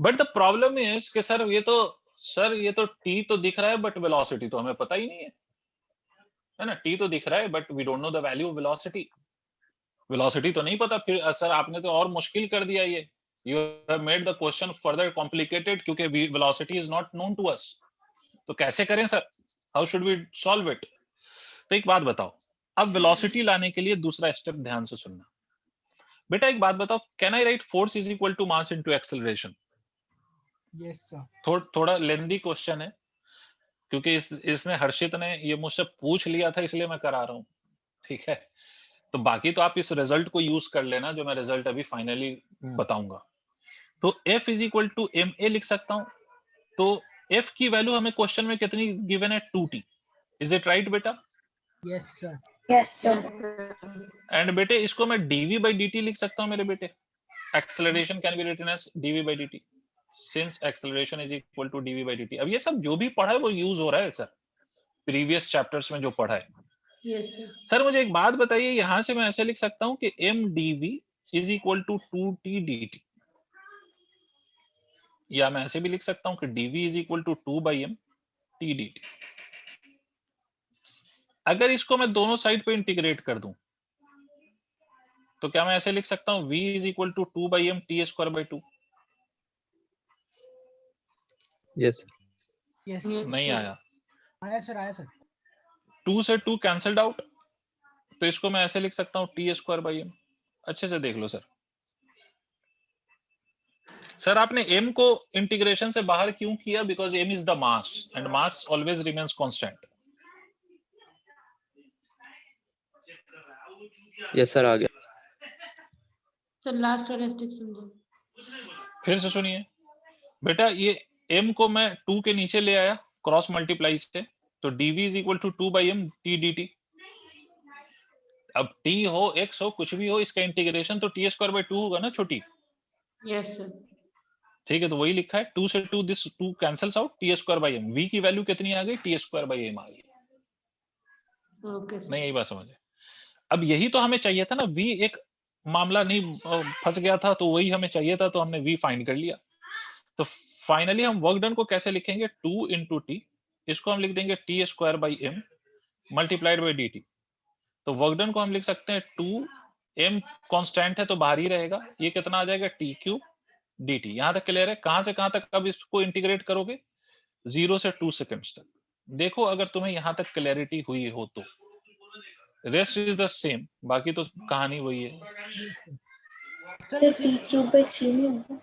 बट द प्रॉब्लम इज कि सर ये तो टी तो दिख रहा है बट वेलोसिटी तो हमें पता ही नहीं है ना? टी तो दिख रहा है but we don't know the value of velocity. Velocity तो नहीं पता। फिर सर आपने तो और मुश्किल कर दिया ये। You have made the question further complicated क्योंकि velocity is not known to us. तो कैसे करें sir? How should we solve it? तो एक बात बताओ, अब वेलोसिटी लाने के लिए दूसरा स्टेप ध्यान से सुनना। बेटा एक बात बताओ, can I write force is equal to mass into acceleration? Yes sir. थोड़ा लेंदी क्वेश्चन है क्योंकि इसने हर्षित ने ये मुझसे पूछ लिया था इसलिए मैं करा रहा हूं, ठीक है? तो बाकी तो आप इस रिजल्ट को यूज कर लेना जो मैं रिजल्ट अभी फाइनली बताऊंगा। तो F is equal to ma लिख सकता हूं। तो F की वैल्यू हमें क्वेश्चन में कितनी गिवन है? 2t। इज इट राइट बेटा? Yes sir. Yes, sir. And बेटे इसको मैं dv by dt लिख सकता हूं मेरे बेटे। Acceleration can be written as dv by dt since acceleration is equal to dv by dt। अब ये सब जो भी पढ़ा है वो यूज हो रहा है सर, प्रीवियस चैप्टर्स में जो पढ़ा है। Yes sir. सर मुझे एक बात बताइए, यहां से मैं ऐसे लिख सकता हूं कि m dv is equal to 2t dt, या मैं ऐसे भी लिख सकता हूं कि dv is equal to 2 by m t dt। अगर इसको मैं दोनों साइड पे इंटीग्रेट कर दूं तो क्या मैं ऐसे लिख सकता हूं v is equal to 2 by m t square by 2? Yes yes नहीं आया। आया सर, आया सर। 2 से 2 कैंसल्ड आउट, तो इसको मैं ऐसे लिख सकता हूं t स्क्वायर बाय m। अच्छे से देख लो सर। सर आपने m को इंटीग्रेशन से बाहर क्यों किया? Because m is the mass and mass always remains constant. Yes sir, आ गया। सर लास्ट वाला स्टेप समझो। फिर से सुनिए बेटा, ये m को मैं 2 के नीचे ले आया क्रॉस मल्टीप्लाई से, तो dv is equal to 2 by m t dt। अब t हो x हो कुछ भी हो, इसका इंटीग्रेशन तो t स्क्वायर बाय 2 होगा ना छोटी। Yes sir. ठीक है, तो वही लिखा है 2 से 2 this 2 cancels out, t square bye m। v की वैल्यू कितनी आ गई? t स्क्वायर बाय m आ गई। Okay sir. नहीं यही बात समझे? अब यही तो हमें चाहिए था ना, v एक मामला नहीं फंस गया था तो वही हमें चाहिए था, तो हमने v फाइंड कर लिया। तो फाइनली हम वर्क डन को कैसे लिखेंगे? 2 इंटू टी, इसको हम लिख देंगे t square by m multiplied by d t. तो वर्क डन को हम लिख सकते हैं 2 m कांस्टेंट है तो बाहर ही रहेगा, ये कितना आ जाएगा? T cube D T. यहां तक क्लियर है? कहां से कहां तक अब इसको इंटीग्रेट करोगे? 0 से 2 सेकेंड्स तक। देखो अगर तुम्हें यहां तक क्लैरिटी हुई हो तो रेस्ट इज द सेम, बाकी तो कहानी वही है। Sir, t cube by 3 नहीं होगा?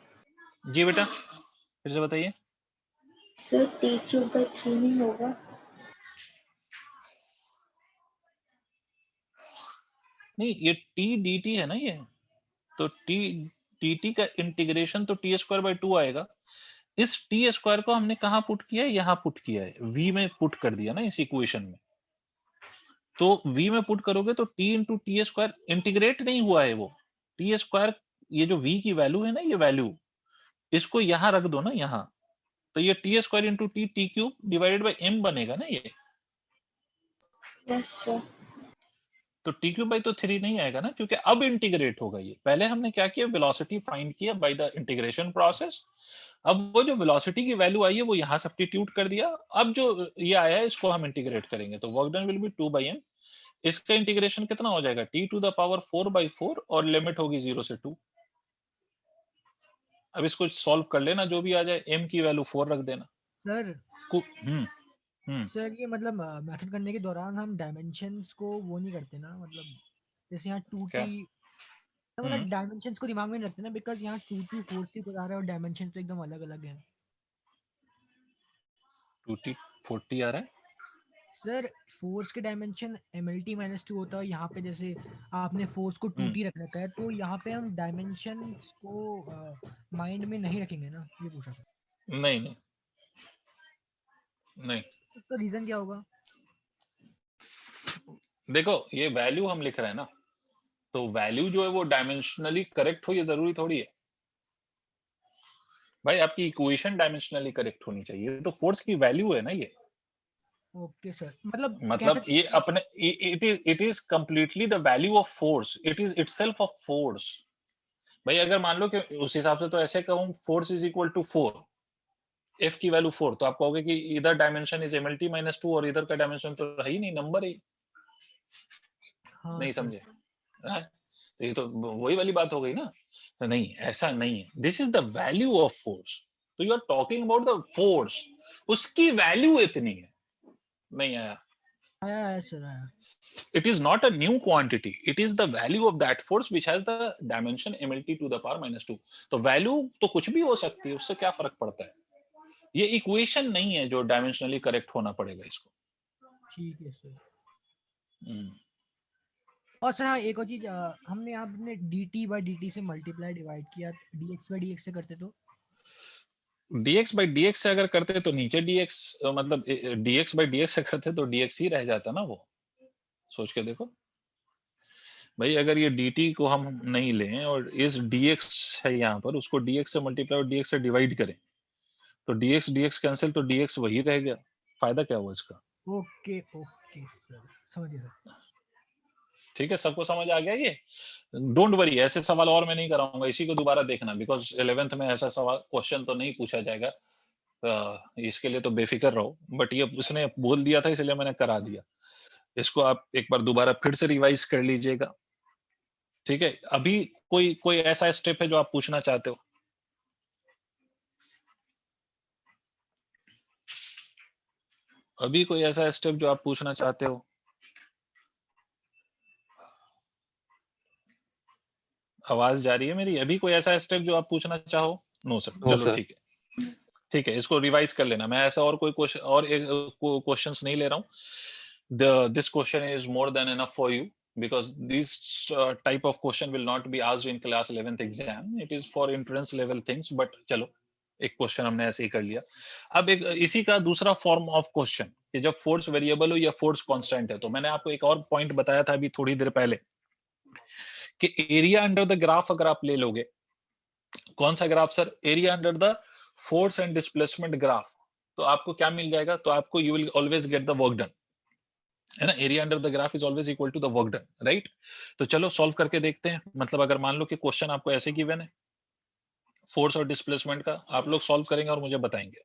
जी बेटा फिर से बताइए। Sir, t cube by 3 नहीं होगा? नहीं ये टी डी टी है ना ये, तो टी टी टी का इंटीग्रेशन तो टी स्क्वायर बाय 2 आएगा। इस टी स्क्वायर को हमने कहां पुट किया है? यहां पुट किया है, v में पुट कर दिया ना इस इक्वेशन में। तो v में पुट करोगे तो t into T square integrate नहीं हुआ है वो टी स्क्वायर, ये जो v की वैल्यू है ना, ये वैल्यू इसको यहां रख दो ना यहां, तो ये T square into T T cube divided by m बनेगा ना ये। Yes, sir. तो टी क्यूब बाई तो 3 नहीं आएगा ना, क्योंकि अब इंटीग्रेट होगा ये। पहले हमने क्या किया? वेलोसिटी फाइंड किया बाय द इंटीग्रेशन प्रोसेस। अब वो जो वेलोसिटी की वैल्यू आई है वो यहाँ सब्स्टिट्यूट कर दिया। अब जो ये आया है इसको हम इंटीग्रेट करेंगे, तो work done will be 2 by m। इसका इंटीग्रेशन कितना हो जाएगा? t to the power 4 by 4 और लिमिट होगी 0 से 2। अब इसको सॉल्व कर लेना, जो भी आ जाए m की वैल्यू 4 रख देना। सर हम्म सर ये मतलब मेथड करने के दौरान हम डायमेंशंस को वो नहीं करते ना, मतलब जैसे यहाँ 2t क्या? मतलब डायमेंशंस को दिमाग में नहीं रखते ना, बिकॉज यहाँ 2t 4t बता रहा है और डायमेंशन तो एकदम अलग अलग है। 2t 40 आ रहा है। सर फोर्स के डायमेंशन mlt -2 होता है, यहाँ पे जैसे आपने फोर्स को 2t रख रखा है, तो यहाँ पे हम डायमेंशंस को माइंड में नहीं रखेंगे ना, ये पूछा था। नहीं नहीं नहीं, उसका रीजन क्या होगा? देखो ये वैल्यू हम लिख रहे हैं ना, तो वैल्यू जो है वो डायमेंशनली करेक्ट हो ये जरूरी थोड़ी है। भाई आपकी इक्वेशन डायमेंशनली करेक्ट होनी चाहिए, तो फोर्स की वैल्यू है ना ये, ओके सर, मतलब कह मतलब सकते ये अपने it is completely the value of force, it is itself of force. भाई अगर मान लो कि उस हिसाब से तो ऐसे कहूं force is equal to 4, F की वैल्यू 4, तो आप कहोगे कि इधर डायमेंशन इज एमएलटी माइनस 2 और इधर का डायमेंशन तो है ही नहीं, नंबर ही हाँ नहीं सर, समझे। हाँ? तो ये तो वही वाली बात हो गई ना, तो नहीं ऐसा नहीं है, this is the value of force, तो you are talking about the force, उसकी वैल्यू इतनी है। नहीं आया, आया है सर, आया। it is not a new quantity, it is the value of that force which has the dimension mlt to the power minus 2। तो वैल्यू तो कुछ भी हो सकती है, उससे क्या फर्क पड़ता है, ये इक्वेशन नहीं है जो डायमेंशनली करेक्ट होना पड़ेगा इसको। ठीक है सर। हम्म, और सर हाँ, एक और चीज, हमने यहाँ अपने dt बाई dt से मल्टीप्लाई डिवाइड किया, dx बाई dx से करते तो dx by dx से अगर करते तो नीचे dx, मतलब dx by dx से करते तो dx ही रह जाता ना, वो सोच के देखो भाई, अगर ये dt को हम नहीं लें और इस dx है यहाँ पर, उसको dx से मल्टीप्लाई और dx से डिवाइड करें, तो dx dx कैंसिल, तो dx वही रह गया, फायदा क्या हुआ इसका। ओके ओके सर, समझ गया सर। ठीक है, सबको समझ आ गया ये, डोंट वरी, ऐसे सवाल और मैं नहीं कराऊंगा, इसी को दोबारा देखना, बिकॉज 11th में ऐसा सवाल क्वेश्चन तो नहीं पूछा जाएगा, इसके लिए तो बेफिक्र रहो, बट ये उसने बोल दिया था इसलिए मैंने करा दिया, इसको आप एक बार दोबारा फिर से रिवाइज कर लीजिएगा। ठीक है, अभी कोई कोई ऐसा स्टेप है जो आप पूछना चाहते हो। अभी कोई ऐसा स्टेप जो आप पूछना चाहते हो। आवाज जा रही है मेरी, अभी कोई ऐसा स्टेप जो आप पूछना चाहो। नो सर, नो चलो सर। ठीक है, ठीक है, इसको रिवाइज कर लेना, मैं ऐसा और कोई क्वेश्चन और एक क्वेश्चंस नहीं ले रहा हूँ। This question is more than enough for you, because this type of question will not be asked in class 11th exam, it is for entrance level things, but चलो एक क्वेश्चन हमने ऐसे ही कर लिया। अब एक इसी का दूसरा फॉर्म ऑफ क्वेश्चन कि जब फोर्स वेरिएबल हो या फोर्स कांस्टेंट है, तो मैंने आपको एक और पॉइंट बताया था अभी थोड़ी देर पहले कि एरिया अंडर द ग्राफ अगर आप ले लोगे, कौन सा graph sir, area under the force and displacement graph, तो आपको क्या मिल जाएगा, तो आपको you will always get the work done, है ना, area under the graph is always equal to the work done, right. तो चलो सॉल्व करके देखते हैं, मतलब अगर मान लो कि क्वेश्चन आपको ऐसे गिवन है फोर्स और डिस्प्लेसमेंट का, आप लोग सॉल्व करेंगे और मुझे बताएंगे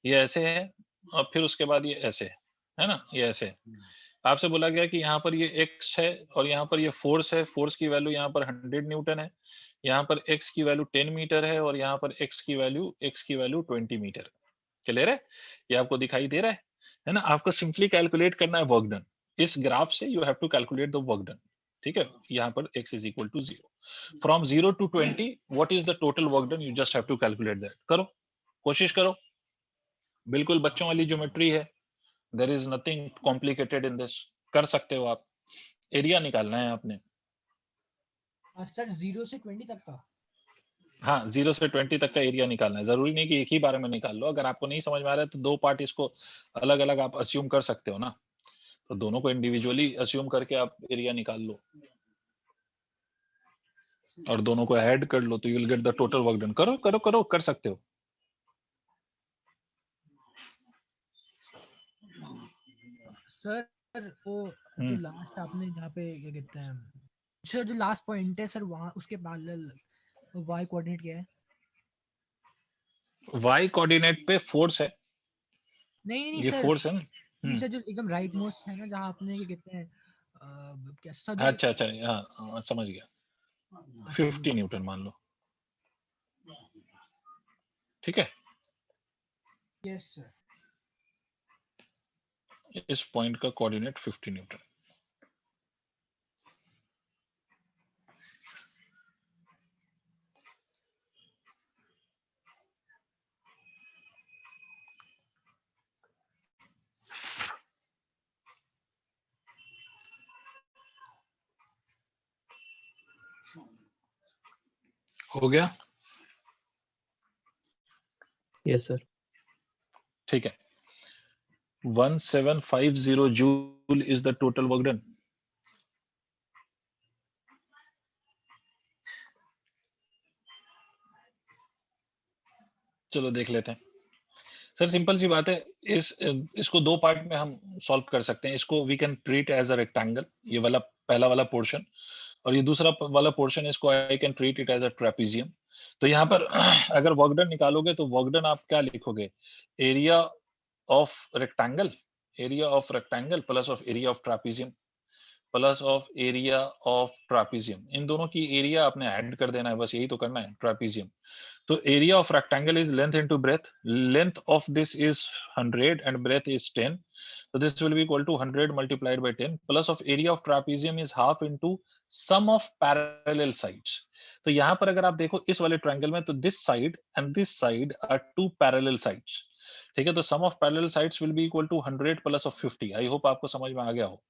ये ऐसे है, और फिर उसके बाद ये ऐसे है ना, ये ऐसे है। आपसे बोला गया कि यहाँ पर ये x है और यहाँ पर ये फोर्स है, फोर्स की वैल्यू यहाँ पर 100 न्यूटन है, यहाँ पर x की वैल्यू 10 मीटर है और यहाँ पर x की वैल्यू 20 मीटर। क्लियर है, ये आपको दिखाई दे रहा है ना, आपको सिंपली कैलकुलेट करना है वर्क डन, इस ग्राफ से you have to calculate the work done. ठीक है, यहाँ पर x is equal to 0, from 0 to 20 what is the total work done, you just have to calculate that. करो, कोशिश करो, बिल्कुल बच्चों वाली ज्योमेट्री है, there is nothing complicated in this, कर सकते हो आप, एरिया निकालना है आपने। सर 0 से 20 तक का, हाँ, 0 से 20 तक का एरिया निकालना है, जरूरी नहीं कि एक ही बारे में निकाल लो, अगर आपको नहीं समझ में आ रहा है तो दो पार्ट इसको अलग अलग आप अस्यूम कर सकते हो ना, तो दोनों को इंडिविजुअली अस्यूम करके आप एरिया निकाल लो और दोनों को ऐड कर लो, तो you will get the total work done. करो करो करो, कर सकते हो। सर वो जो लास्ट आपने यहाँ पे क्या कहते हैं सर, जो लास्ट पॉइंट है सर, वहाँ उसके पैरेलल y कोऑर्डिनेट क्या है? वाई कोऑर्डिनेट पे फोर्स है, नहीं नहीं नहीं ये सर, फोर्स है ना। नहीं सर, जो एकदम राइट मोस्ट है ना, जहाँ आपने क्या कहते हैं क्या सर जो अच्छा अच्छा, हाँ समझ गया, अच्छा 50 न्यूटन मान लो, ठीक है, यस सर। इस पॉइंट का कोऑर्डिनेट 50 न्यूटन। हो गया, यस सर। ठीक है, 1750 joule is the total work done. चलो देख लेते हैं सर। सिंपल सी बात है, इसको दो पार्ट में हम सॉल्व कर सकते हैं। इसको we can treat as a rectangle, ये वाला पहला वाला पोर्शन, और ये दूसरा वाला पोर्शन इसको I can treat it as a trapezium. तो यहाँ पर अगर वर्क डन निकालोगे तो वर्क डन आप क्या लिखोगे, area of rectangle, area of rectangle plus of area of trapezium plus of area of trapezium. इन दोनों की एरिया आपने ऐड कर देना है, बस यही तो करना है, ट्रेपेजियम। तो area of rectangle is length into breadth. Length of this is 100 and breadth is 10. So this will be equal to 100 multiplied by 10 plus of area of trapezium is half into sum of parallel sides. तो यहाँ पर अगर आप देखो इस वाले triangle में, तो this side and this side are two parallel sides. ठीक है, तो sum of parallel sides will be equal to 100 plus of 50. I hope आपको समझ में आ गया हो.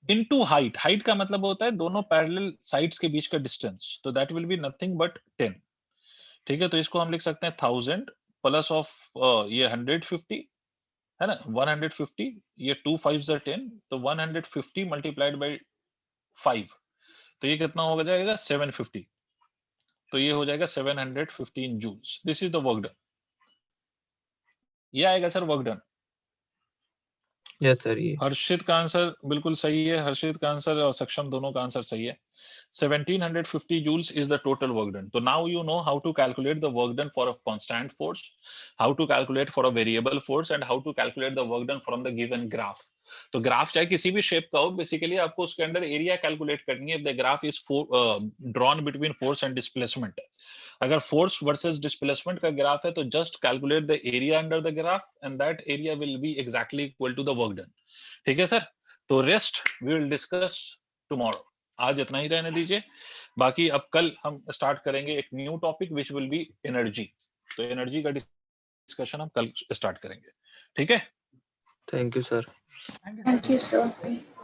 Into height, height का मतलब होता है दोनों parallel sides के बीच का distance. तो that will be nothing but 10. ठीक है, तो इसको हम लिख सकते हैं 1000 प्लस ऑफ ये 150 है ना, 150, ये 2 5s are 10, तो 150 मल्टीप्लाइड बाय 5, तो ये कितना हो जाएगा 750, तो ये हो जाएगा 715 joules. This is the work done. ये आएगा sir work done. Yes sir. ये हर्षित का आंसर बिल्कुल सही है, हर्षित का आंसर और सक्षम दोनों का आंसर सही है। 1750 joules is the total work done. So now you know how to calculate the work done for a constant force, how to calculate for a variable force, and how to calculate the work done from the given graph. तो graph चाहे किसी भी shape का हो, basically आपको उसके अंदर area calculate करनी है। The graph is drawn between force and displacement. अगर फोर्स वर्सेस डिस्प्लेसमेंट का ग्राफ है तो just calculate the area under the graph and that area will be exactly equal to the work done. ठीक है sir, तो rest we will discuss tomorrow. आज इतना ही रहने दीजिए, बाकी अब कल हम स्टार्ट करेंगे एक new topic which will be energy. तो एनर्जी का डिस्कशन हम कल स्टार्ट करेंगे। ठीक है, thank you sir. Thank you, sir. Thank you, sir.